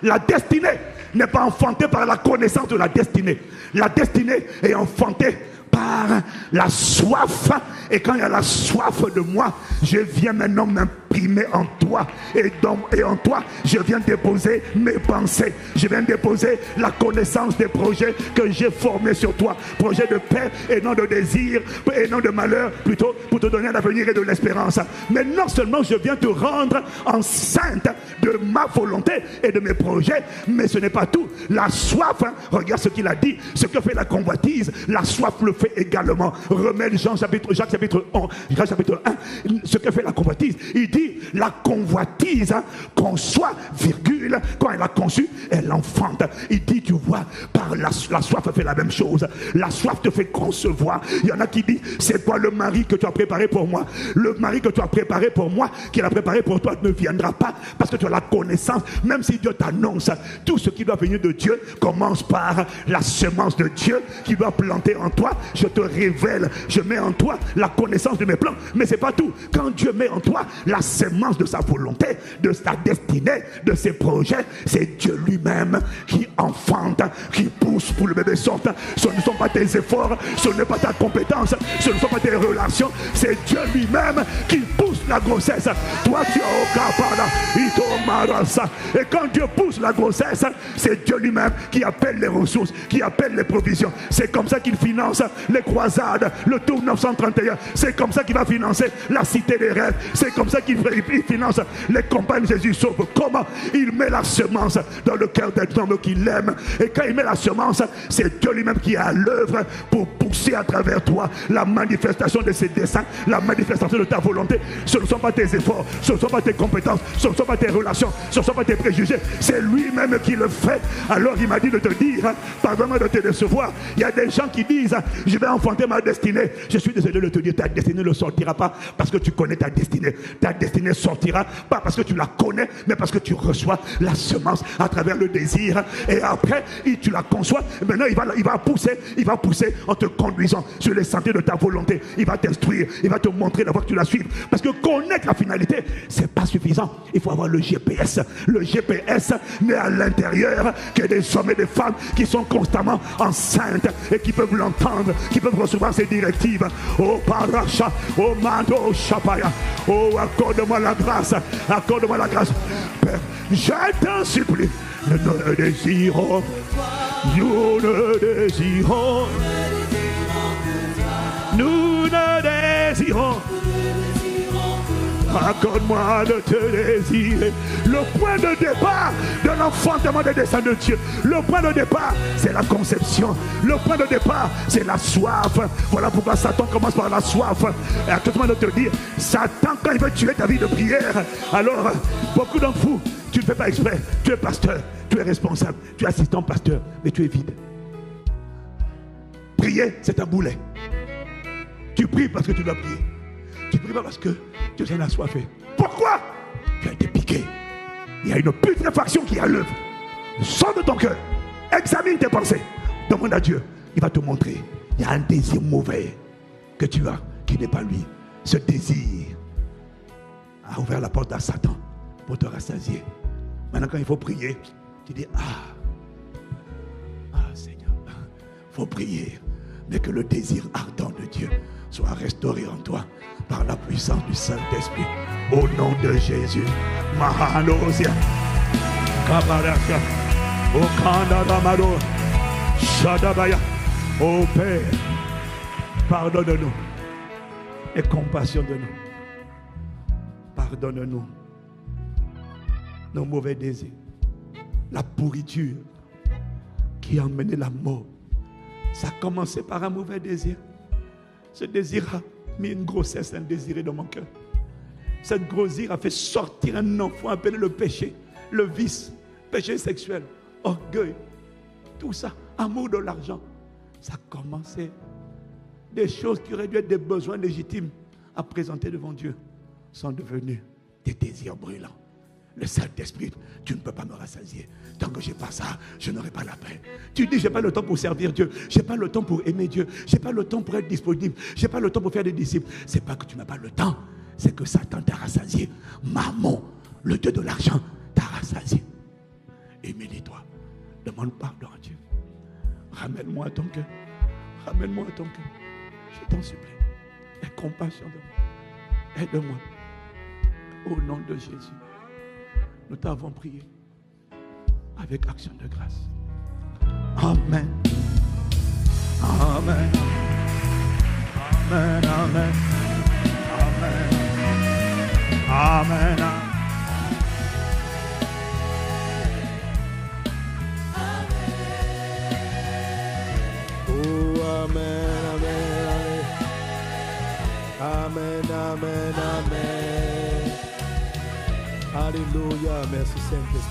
La destinée n'est pas enfantée par la connaissance de la destinée. La destinée est enfantée par la soif. Et quand il y a la soif de moi, je viens maintenant m'imprimer en toi. Et en toi, je viens déposer mes pensées. Je viens déposer la connaissance des projets que j'ai formés sur toi. Projets de paix et non de désir et non de malheur, plutôt pour te donner l'avenir et de l'espérance. Mais non seulement je viens te rendre enceinte de ma volonté et de mes projets, mais ce n'est pas tout. La soif, regarde ce qu'il a dit, ce que fait la convoitise, la soif le fait également. Remets Jacques chapitre 1, ce que fait la convoitise. Il dit, la convoitise conçoit, virgule, quand elle a conçu, elle enfante. Il dit, tu vois, par la soif fait la même chose. La soif te fait concevoir. Il y en a qui disent, c'est quoi le mari que tu as préparé pour moi? Le mari que tu as préparé pour moi, qu'il a préparé pour toi, ne viendra pas parce que tu as la connaissance. Même si Dieu t'annonce, tout ce qui doit venir de Dieu commence par la semence de Dieu qui doit planter en toi. Je te révèle, je mets en toi la connaissance de mes plans. Mais c'est pas tout. Quand Dieu met en toi la semence de sa volonté, de sa destinée, de ses projets, c'est Dieu lui-même qui enfante, qui pousse pour le bébé sorte. Ce ne sont pas tes efforts, ce n'est pas ta compétence, ce ne sont pas tes relations, c'est Dieu lui-même qui pousse la grossesse. Toi tu as et quand Dieu pousse la grossesse, c'est Dieu lui-même qui appelle les ressources, qui appelle les provisions. C'est comme ça qu'il finance les croisades, le tour 931. C'est comme ça qu'il va financer la cité des rêves. C'est comme ça qu'il finance les campagnes Jésus sauve. Comment? Il met la semence dans le cœur des hommes qu'il aime. Et quand il met la semence, c'est Dieu lui-même qui est à l'œuvre pour pousser à travers toi la manifestation de ses desseins, la manifestation de ta volonté. Ce ne sont pas tes efforts, ce ne sont pas tes compétences, ce ne sont pas tes relations, ce ne sont pas tes préjugés. C'est lui-même qui le fait. Alors il m'a dit de te dire, pardonne-moi de te décevoir. Il y a des gens qui disent, je vais enfanter ma destinée. Je suis désolé de te dire, ta destinée ne sortira pas parce que tu connais ta destinée. Ta destinée sortira pas parce que tu la connais, mais parce que tu reçois la semence à travers le désir. Et après, tu la conçois. Maintenant, il va pousser en te conduisant sur les sentiers de ta volonté. Il va t'instruire, il va te montrer la voie que tu la suives. Parce que connaître la finalité, c'est pas suffisant. Il faut avoir le GPS. Le GPS n'est à l'intérieur que des hommes et des femmes qui sont constamment enceintes et qui peuvent l'entendre, qui peuvent recevoir ses directives. Oh Paracha, oh Mando Shapaya, oh accorde-moi la grâce, accorde-moi la grâce. Père, je t'en supplie, nous ne désirons, nous ne désirons, nous ne désirons. Accorde-moi de te désirer. Le point de départ de l'enfantement des desseins de Dieu, le point de départ, c'est la conception. Le point de départ, c'est la soif. Voilà pourquoi Satan commence par la soif. Et accorde-moi de te dire, Satan, quand il veut tuer ta vie de prière, alors beaucoup d'entre vous, tu ne fais pas exprès. Tu es pasteur, tu es responsable, tu es assistant pasteur, mais tu es vide. Prier, c'est un boulet. Tu pries parce que tu dois prier. Tu pries pas parce que tu es assoiffé. Pourquoi? Tu as été piqué. Il y a une putréfaction qui est à l'œuvre. Sors de ton cœur. Examine tes pensées. Demande à Dieu. Il va te montrer. Il y a un désir mauvais que tu as, qui n'est pas lui. Ce désir a ouvert la porte à Satan pour te rassasier. Maintenant, quand il faut prier, tu dis, Seigneur, il faut prier. Mais que le désir ardent de Dieu soit restauré en toi par la puissance du Saint-Esprit. Au nom de Jésus. Mahanosia. Kabaraka. Okandadamado. Shadabaya. Ô Père, pardonne-nous et compassionne-nous. Pardonne-nous nos mauvais désirs, la pourriture qui a emmené la mort. Ça a commencé par un mauvais désir. Ce désir a mis une grossesse indésirée dans mon cœur. Cette grossesse a fait sortir un enfant appelé le péché, le vice, péché sexuel, orgueil, tout ça, amour de l'argent. Ça a commencé des choses qui auraient dû être des besoins légitimes à présenter devant Dieu sont devenues des désirs brûlants. Le Saint-Esprit, tu ne peux pas me rassasier. Tant que je n'ai pas ça, je n'aurai pas la paix. Tu dis, je n'ai pas le temps pour servir Dieu. Je n'ai pas le temps pour aimer Dieu. Je n'ai pas le temps pour être disponible. Je n'ai pas le temps pour faire des disciples. Ce n'est pas que tu n'as pas le temps. C'est que Satan t'a rassasié. Mammon, le Dieu de l'argent, t'a rassasié. Humilie-toi. Demande pardon à Dieu. Ramène-moi à ton cœur. Ramène-moi à ton cœur. Je t'en supplie. Aie compassion de moi. Aide-moi. Au nom de Jésus. Nous t'avons prié avec action de grâce. Amen. Amen. Amen. Amen. Amen. Amen. Oh, amen, amen, amen, amen, amen. Alléluia, merci Saint-Esprit.